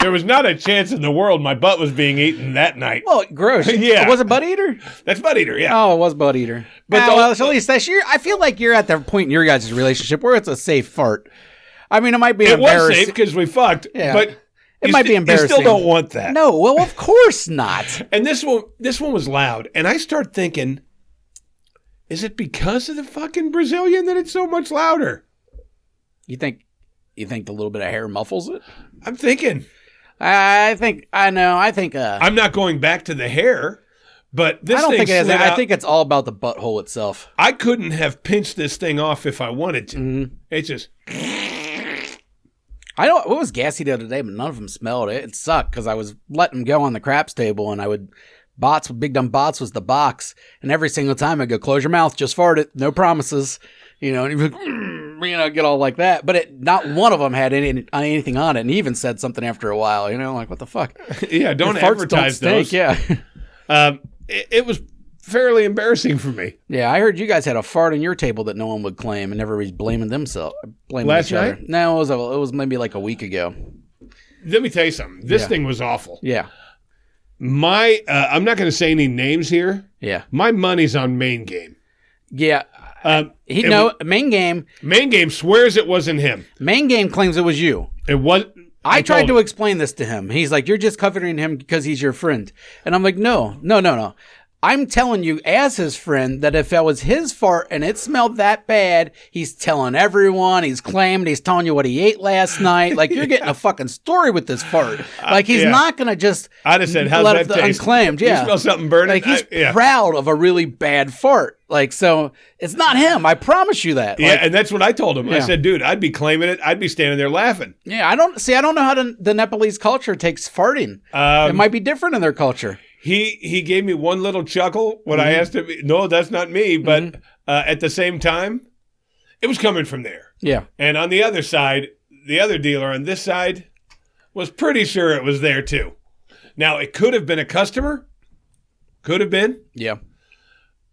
There was not a chance in the world my butt was being eaten that night. Well, gross. Yeah. Was it Butt Eater? That's Butt Eater, yeah. Oh, it was Butt Eater. But at least that's I feel like you're at the point in your guys' relationship where it's a safe fart. I mean, it might be embarrassing. It was safe because we fucked, but it might be embarrassing. You still don't want that. No, well, of course not. And this one was loud. And I start thinking, is it because of the fucking Brazilian that it's so much louder? You think the little bit of hair muffles it? I'm thinking. I think I'm not going back to the hair, but this I don't thing think it is. I think it's all about the butthole itself. I couldn't have pinched this thing off if I wanted to. Mm-hmm. It's just. I know it was gassy the other day, but none of them smelled it. It sucked because I was letting them go on the craps table, and Big Dumb Bots was the box, and every single time I go, close your mouth, just fart it, no promises, and he would, get all like that. But not one of them had anything on it, and he even said something after a while, like, what the fuck? Yeah, don't advertise those. Yeah. It was fairly embarrassing for me. Yeah, I heard you guys had a fart on your table that no one would claim, and everybody's blaming themselves. Last night? No, it was maybe like a week ago. Let me tell you something. This thing was awful. Yeah. I'm not going to say any names here. Yeah. My money's on Main Game. Yeah. Main Game. Main Game swears it wasn't him. Main Game claims it was you. It was. I tried to explain this to him. He's like, you're just covering him because he's your friend. And I'm like, no. I'm telling you as his friend that if that was his fart and it smelled that bad, he's telling everyone, he's claiming, he's telling you what he ate last night. Like, you're getting a fucking story with this fart. Like, he's not going to just I'd have said, how's that taste? Unclaimed. Yeah. You smell something burning? Like, he's proud of a really bad fart. Like, so it's not him. I promise you that. Yeah, and that's what I told him. Yeah. I said, dude, I'd be claiming it. I'd be standing there laughing. Yeah, I don't know how the Nepalese culture takes farting. It might be different in their culture. He gave me one little chuckle when I asked him, no, that's not me. But at the same time, it was coming from there. Yeah. And on the other side, the other dealer on this side was pretty sure it was there too. Now, it could have been a customer. Could have been. Yeah.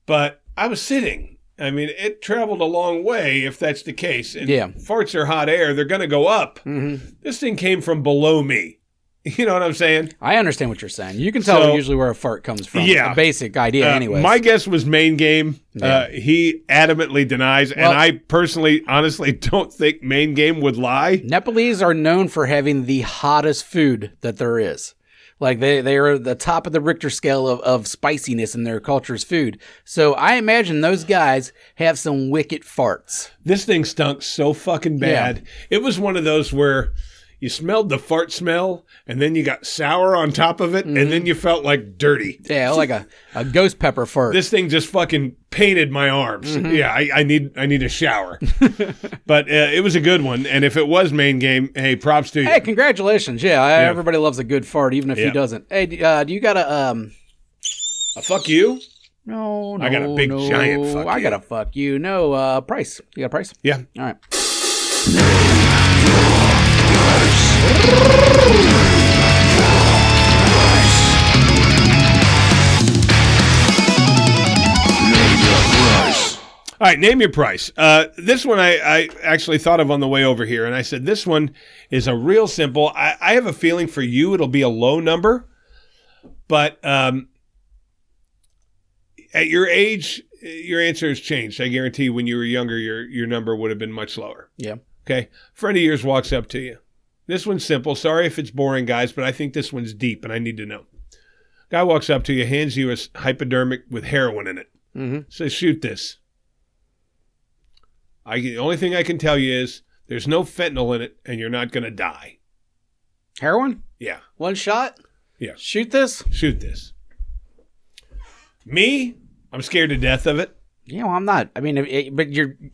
But I was sitting. I mean, it traveled a long way if that's the case. And farts are hot air. They're going to go up. Mm-hmm. This thing came from below me. You know what I'm saying? I understand what you're saying. You can tell usually where a fart comes from. Yeah. The basic idea anyway. My guess was Main Game. Yeah. He adamantly denies, and I personally, honestly, don't think Main Game would lie. Nepalese are known for having the hottest food that there is. Like, they are the top of the Richter scale of spiciness in their culture's food. So I imagine those guys have some wicked farts. This thing stunk so fucking bad. Yeah. It was one of those where you smelled the fart smell, and then you got sour on top of it, and then you felt like dirty. Yeah, like a ghost pepper fart. This thing just fucking painted my arms. Mm-hmm. Yeah, I need a shower. But it was a good one, and if it was Main Game, hey, props to you. Hey, congratulations. Yeah, everybody loves a good fart, even if he doesn't. Hey, do you got a fuck you? No, I got a big giant fuck you. I got a fuck you. No, price. You got a price? Yeah. All right. All right, name your price. This one I actually thought of on the way over here, and I said this one is a real simple. I have a feeling for you it'll be a low number, but at your age, your answer has changed. I guarantee when you were younger, your number would have been much lower. Yeah. Okay. Friend of yours walks up to you. This one's simple. Sorry if it's boring, guys, but I think this one's deep, and I need to know. Guy walks up to you, hands you a hypodermic with heroin in it. Mm-hmm. Says, shoot this. The only thing I can tell you is there's no fentanyl in it, and you're not going to die. Heroin? Yeah. One shot? Yeah. Shoot this? Shoot this. Me? I'm scared to death of it. Yeah, well, I'm not. I mean,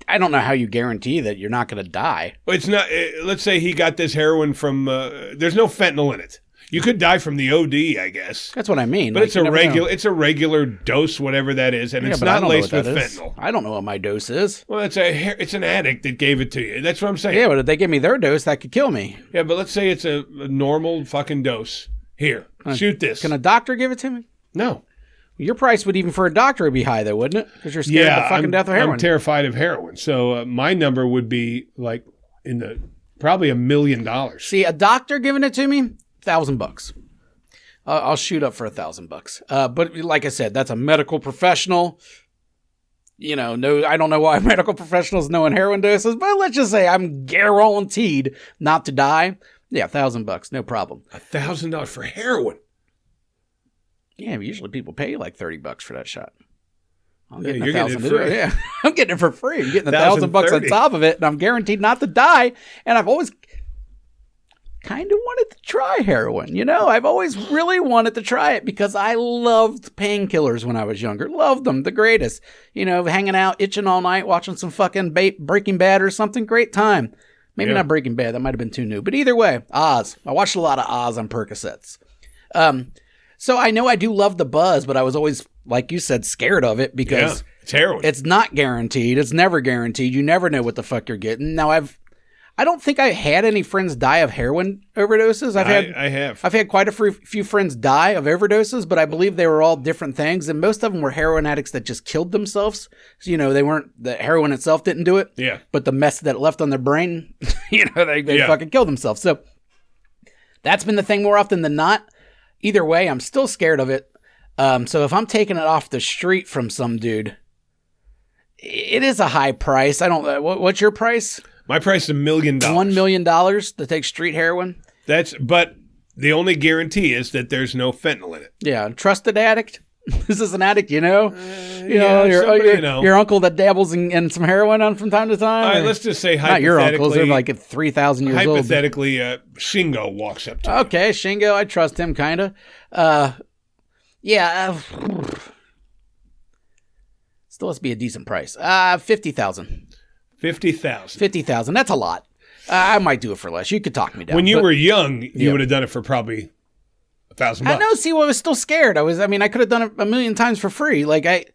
I don't know how you guarantee that you're not going to die. It's not. Let's say he got this heroin from. There's no fentanyl in it. You could die from the OD, I guess. That's what I mean. But like, it's a regular dose, whatever that is, and it's not laced with fentanyl. I don't know what my dose is. Well, it's an addict that gave it to you. That's what I'm saying. Yeah, but if they give me their dose, that could kill me. Yeah, but let's say it's a normal fucking dose. Here, shoot this. Can a doctor give it to me? No. Your price would even for a doctor would be high, though, wouldn't it? Because you're scared of the fucking death of heroin. I'm terrified of heroin. So my number would be like probably $1 million. See, a doctor giving it to me, $1,000. I'll shoot up for $1,000. But like I said, that's a medical professional. You know, no, I don't know why medical professionals know heroin doses, but let's just say I'm guaranteed not to die. Yeah, $1,000, no problem. $1,000 for heroin. Yeah, usually people pay you like $30 for that shot. You're getting it free. Yeah, I'm getting it for free. I'm getting $1,000 on top of it, and I'm guaranteed not to die. And I've always kind of wanted to try heroin. You know, I've always really wanted to try it because I loved painkillers when I was younger. Loved them, the greatest. You know, hanging out, itching all night, watching some fucking Breaking Bad or something. Great time. Maybe not Breaking Bad. That might have been too new. But either way, Oz. I watched a lot of Oz on Percocets. So I know I do love the buzz, but I was always, like you said, scared of it because it's heroin. It's not guaranteed. It's never guaranteed. You never know what the fuck you're getting. Now I don't think I had any friends die of heroin overdoses. I have. I've had quite a few friends die of overdoses, but I believe they were all different things, and most of them were heroin addicts that just killed themselves. So, you know, the heroin itself didn't do it. Yeah. But the mess that it left on their brain, you know, they fucking killed themselves. So that's been the thing more often than not. Either way, I'm still scared of it. So if I'm taking it off the street from some dude, it is a high price. What's your price? My price is $1 million. $1 million to take street heroin? But the only guarantee is that there's no fentanyl in it. Yeah. Trusted addict? This is an addict, you know? Your uncle that dabbles in some heroin from time to time? All right, let's just say hypothetically. Not your uncles, they're like 3,000 years old. Hypothetically, Shingo walks up to you. Okay, Shingo, I trust him, kind of. Still has to be a decent price. $50,000. $50,000. That's a lot. I might do it for less. You could talk me down. When you were young, you would have done it for probably $1,000. I know. See, I was still scared. I could have done it a million times for free. No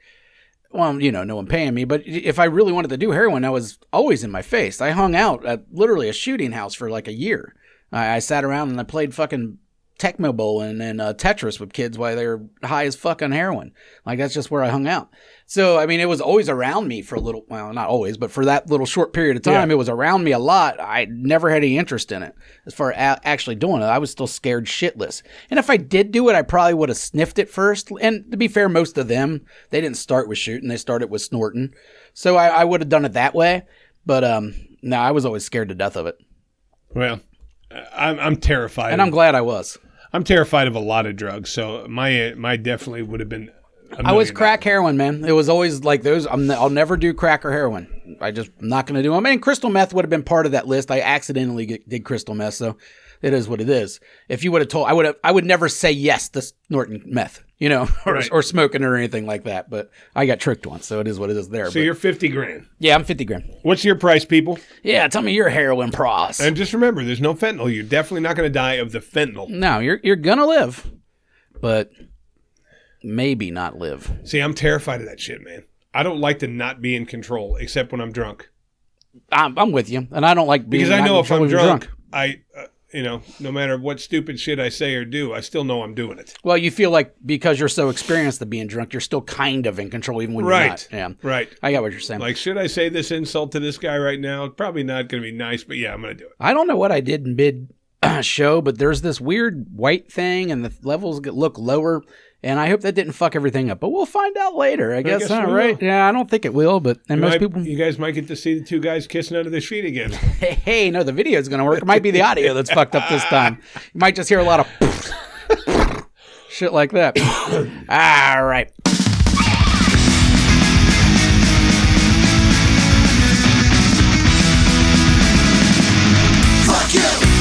one paying me. But if I really wanted to do heroin, I was always in my face. I hung out at literally a shooting house for like a year. I sat around and I played fucking Tecmo Bowl and Tetris with kids while they were high as fuck on heroin. Like, that's just where I hung out. So, I mean, it was always around me for a little, well, not always, but for that little short period of time, It was around me a lot. I never had any interest in it. As far as actually doing it, I was still scared shitless. And if I did do it, I probably would have sniffed it first. And to be fair, most of them, they didn't start with shooting. They started with snorting. So I would have done it that way. But no, I was always scared to death of it. Well, I'm terrified. And I'm glad I was. I'm terrified of a lot of drugs, so my definitely would have been. I was crack heroin, man. It was always like those. I'll never do crack or heroin. I'm not going to do them. I mean, crystal meth would have been part of that list. I accidentally did crystal meth, so it is what it is. If you would have told, I would never say yes to snorting meth, or smoking or anything like that. But I got tricked once, so it is what it is there. So you're $50,000. Yeah, I'm $50,000. What's your price, people? Yeah, tell me your heroin price. And just remember, there's no fentanyl. You're definitely not going to die of the fentanyl. No, you're gonna live, but maybe not live. See, I'm terrified of that shit, man. I don't like to not be in control, except when I'm drunk. I'm with you, and I don't like being because I know if I'm drunk. I no matter what stupid shit I say or do, I still know I'm doing it. Well, you feel like because you're so experienced at being drunk, you're still kind of in control even when you're not. Yeah. Right. I got what you're saying. Like, should I say this insult to this guy right now? It's probably not going to be nice, but yeah, I'm going to do it. I don't know what I did mid show, but there's this weird white thing and the levels look lower. And I hope that didn't fuck everything up, but we'll find out later. I guess not, right? Yeah, I don't think it will, but you guys might get to see the two guys kissing under their feet again. Hey, no, the video is going to work. It might be the audio that's fucked up this time. You might just hear a lot of shit like that. All right. Fuck you!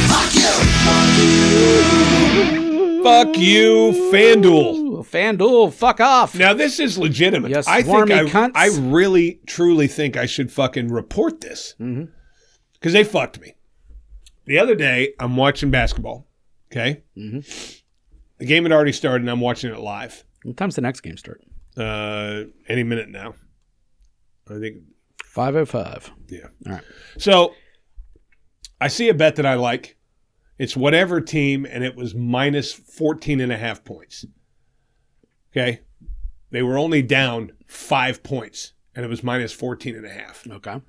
Fuck you! Fuck you! Fuck you, FanDuel. FanDuel, fuck off. Now, this is legitimate. Yes, I think cunts. I really, truly think I should fucking report this. Because they fucked me. The other day, I'm watching basketball, okay? The game had already started, and I'm watching it live. What time's the next game start? Any minute now. I think 5:05. Yeah. All right. So, I see a bet that I like. It's whatever team, and it was minus 14.5 points. Okay? They were only down 5 points, and it was minus 14.5. Okay.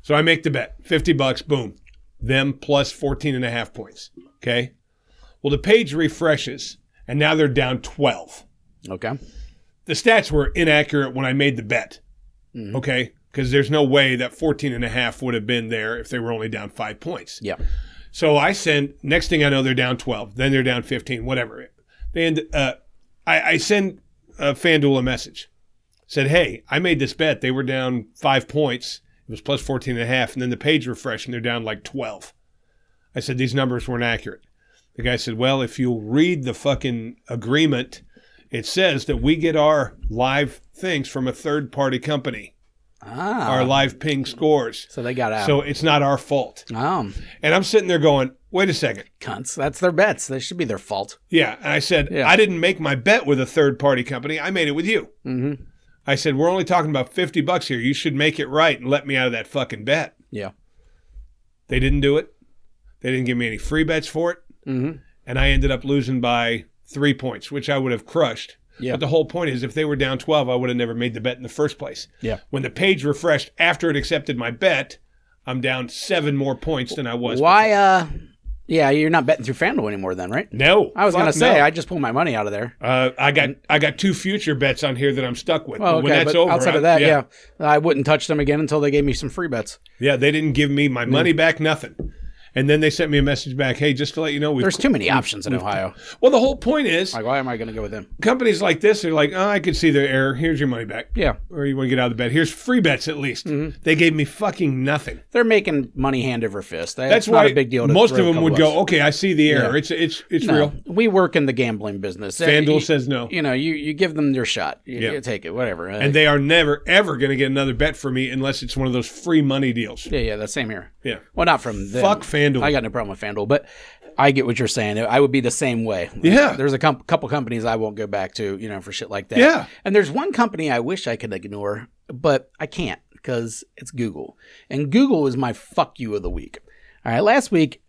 So I make the bet. $50, boom. Them plus 14.5 points. Okay? Well, the page refreshes, and now they're down 12. Okay. The stats were inaccurate when I made the bet. Okay? Because there's no way that 14.5 would have been there if they were only down 5 points. Yeah. So I send, next thing I know, they're down 12. Then they're down 15, whatever. I send FanDuel a message. Said, hey, I made this bet. They were down 5 points. It was plus 14.5. And then the page refreshed, and they're down like 12. I said, these numbers weren't accurate. The guy said, well, if you'll read the fucking agreement, it says that we get our live things from a third-party company. Our live ping scores. So they got out. So it's not our fault. And I'm sitting there going, wait a second. Cunts. That's their bets. They should be their fault. Yeah. And I said, I didn't make my bet with a third-party company. I made it with you. I said, we're only talking about $50 here. You should make it right and let me out of that fucking bet. Yeah. They didn't do it. They didn't give me any free bets for it. And I ended up losing by 3 points, which I would have crushed. Yeah. But the whole point is, if they were down 12, I would have never made the bet in the first place. Yeah. When the page refreshed after it accepted my bet, I'm down 7 more points than I was. Why? Yeah, you're not betting through FanDuel anymore, then, right? No. I was gonna say I just pulled my money out of there. I got 2 future bets on here that I'm stuck with. Oh, okay. When that's but over, outside of that, yeah, I wouldn't touch them again until they gave me some free bets. Yeah, they didn't give me my money back, nothing. And then they sent me a message back, hey, just to let you know. There's too many options in Ohio. Well, the whole point is. Like, why am I going to go with them? Companies like this are like, oh, I could see their error. Here's your money back. Yeah. Or you want to get out of the bet. Here's free bets at least. They gave me fucking nothing. They're making money hand over fist. That's why not a big deal. Most of them would go, okay, I see the error. Yeah. It's real. We work in the gambling business. FanDuel says no. You know, you give them their shot. You take it, whatever. And they are never, ever going to get another bet from me unless it's one of those free money deals. Yeah, the same here. Yeah. Well, not from them. Fuck FanDuel. I got no problem with FanDuel, but I get what you're saying. I would be the same way. Yeah. There's a couple companies I won't go back to, for shit like that. Yeah. And there's one company I wish I could ignore, but I can't because it's Google. And Google is my fuck you of the week. All right, last week,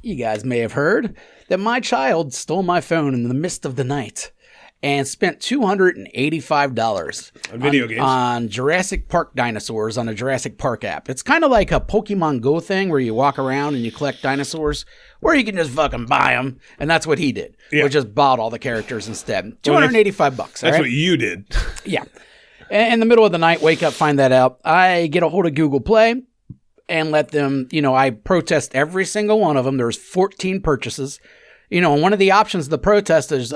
you guys may have heard that my child stole my phone in the midst of the night and spent $285 on video games on Jurassic Park dinosaurs on a Jurassic Park app. It's kind of like a Pokemon Go thing where you walk around and you collect dinosaurs, or you can just fucking buy them, and that's what he did. Yeah. We just bought all the characters instead. $285. That's right? What you did. Yeah. In the middle of the night, wake up, find that out. I get a hold of Google Play and let them, I protest every single one of them. There's 14 purchases. And one of the options of the protest is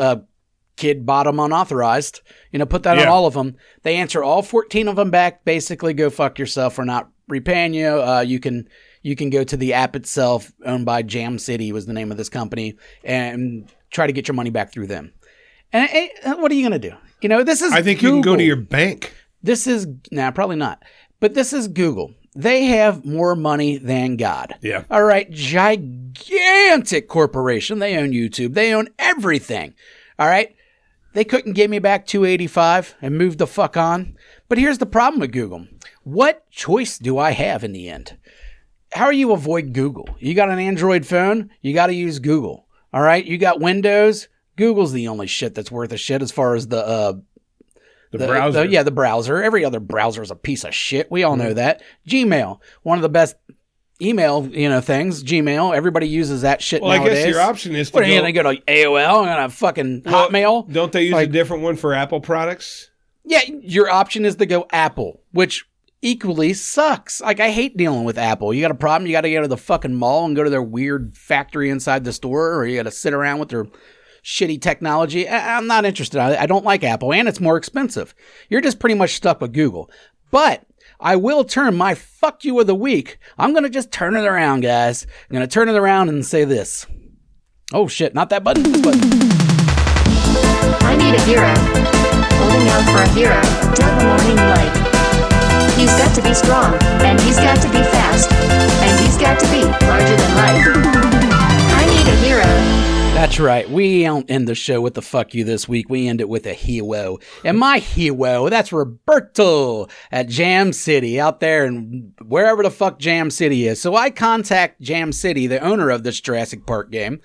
kid bought them unauthorized. Put that on all of them. They answer all 14 of them back. Basically, go fuck yourself. We're not repaying you. You can go to the app itself, owned by Jam City was the name of this company, and try to get your money back through them. And what are you going to do? This is I think Google. You can go to your bank. This is, probably not. But this is Google. They have more money than God. Yeah. All right. Gigantic corporation. They own YouTube. They own everything. All right. They couldn't give me back $285 and move the fuck on. But here's the problem with Google. What choice do I have in the end? How do you avoid Google? You got an Android phone, you got to use Google. All right? You got Windows, Google's the only shit that's worth a shit as far as the browser. The browser. Every other browser is a piece of shit. We all know that. Gmail, one of the best email, things. Gmail. Everybody uses that shit nowadays. Well, I guess your option is to What, are you going to go to AOL and a fucking Hotmail? Don't they use a different one for Apple products? Yeah, your option is to go Apple, which equally sucks. Like, I hate dealing with Apple. You got a problem, you got to go to the fucking mall and go to their weird factory inside the store, or you got to sit around with their shitty technology. I'm not interested. I don't like Apple, and it's more expensive. You're just pretty much stuck with Google. But I will turn my fuck you of the week. I'm going to just turn it around, guys. I'm going to turn it around and say this. Oh, shit. Not that button. This button. I need a hero. Holding out for a hero. Dead morning light. He's got to be strong, and he's got to be fast, and he's got to be larger than life. I need a hero. That's right. We don't end the show with the fuck you this week. We end it with a hero. And my hero, that's Roberto at Jam City out there and wherever the fuck Jam City is. So I contact Jam City, the owner of this Jurassic Park game.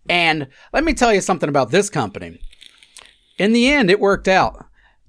And let me tell you something about this company. In the end, it worked out.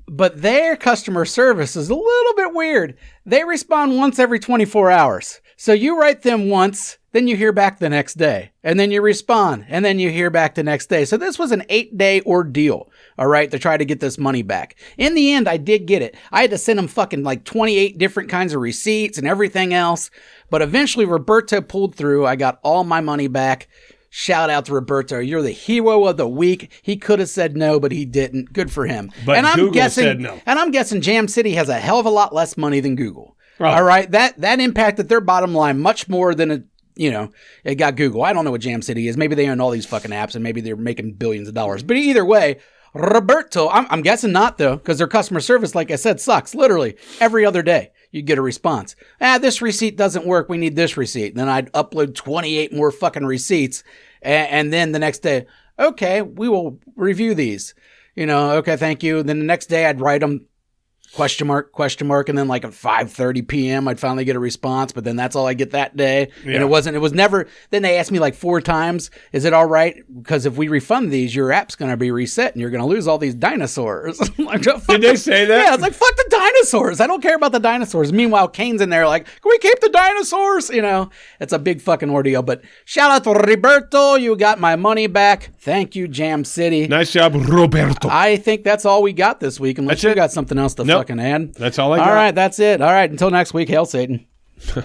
But their customer service is a little bit weird. They respond once every 24 hours. So you write them once, then you hear back the next day. And then you respond, and then you hear back the next day. So this was an 8-day ordeal, all right, to try to get this money back. In the end, I did get it. I had to send them fucking like 28 different kinds of receipts and everything else. But eventually, Roberto pulled through. I got all my money back. Shout out to Roberto. You're the hero of the week. He could have said no, but he didn't. Good for him. But Google said no. And I'm guessing Jam City has a hell of a lot less money than Google. Oh. All right? That impacted their bottom line much more than it got Google. I don't know what Jam City is. Maybe they own all these fucking apps and maybe they're making billions of dollars. But either way, Roberto, I'm guessing not though, because their customer service, like I said, sucks. Literally every other day. You get a response. This receipt doesn't work. We need this receipt. And then I'd upload 28 more fucking receipts. And then the next day, okay, we will review these. Okay, thank you. Then the next day I'd write them question mark. And then like at 5:30 p.m. I'd finally get a response, but then that's all I get that day. Yeah. And it was never, then they asked me like 4 times, is it all right? Because if we refund these, your app's going to be reset and you're going to lose all these dinosaurs. Like, did they say that? Yeah, it's like, fuck the dinosaurs. I don't care about the dinosaurs. Meanwhile, Kane's in there like, can we keep the dinosaurs? It's a big fucking ordeal, but shout out to Roberto. You got my money back. Thank you, Jam City. Nice job, Roberto. I think that's all we got this week, unless you got something else to fucking add. That's all I got. All right, that's it. All right, until next week, hail Satan. You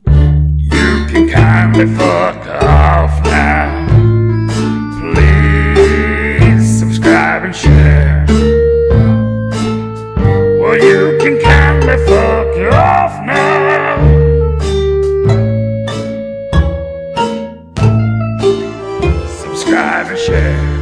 can kindly fuck off now. Please subscribe and share. Well, you can kindly fuck off now. Subscribe and share.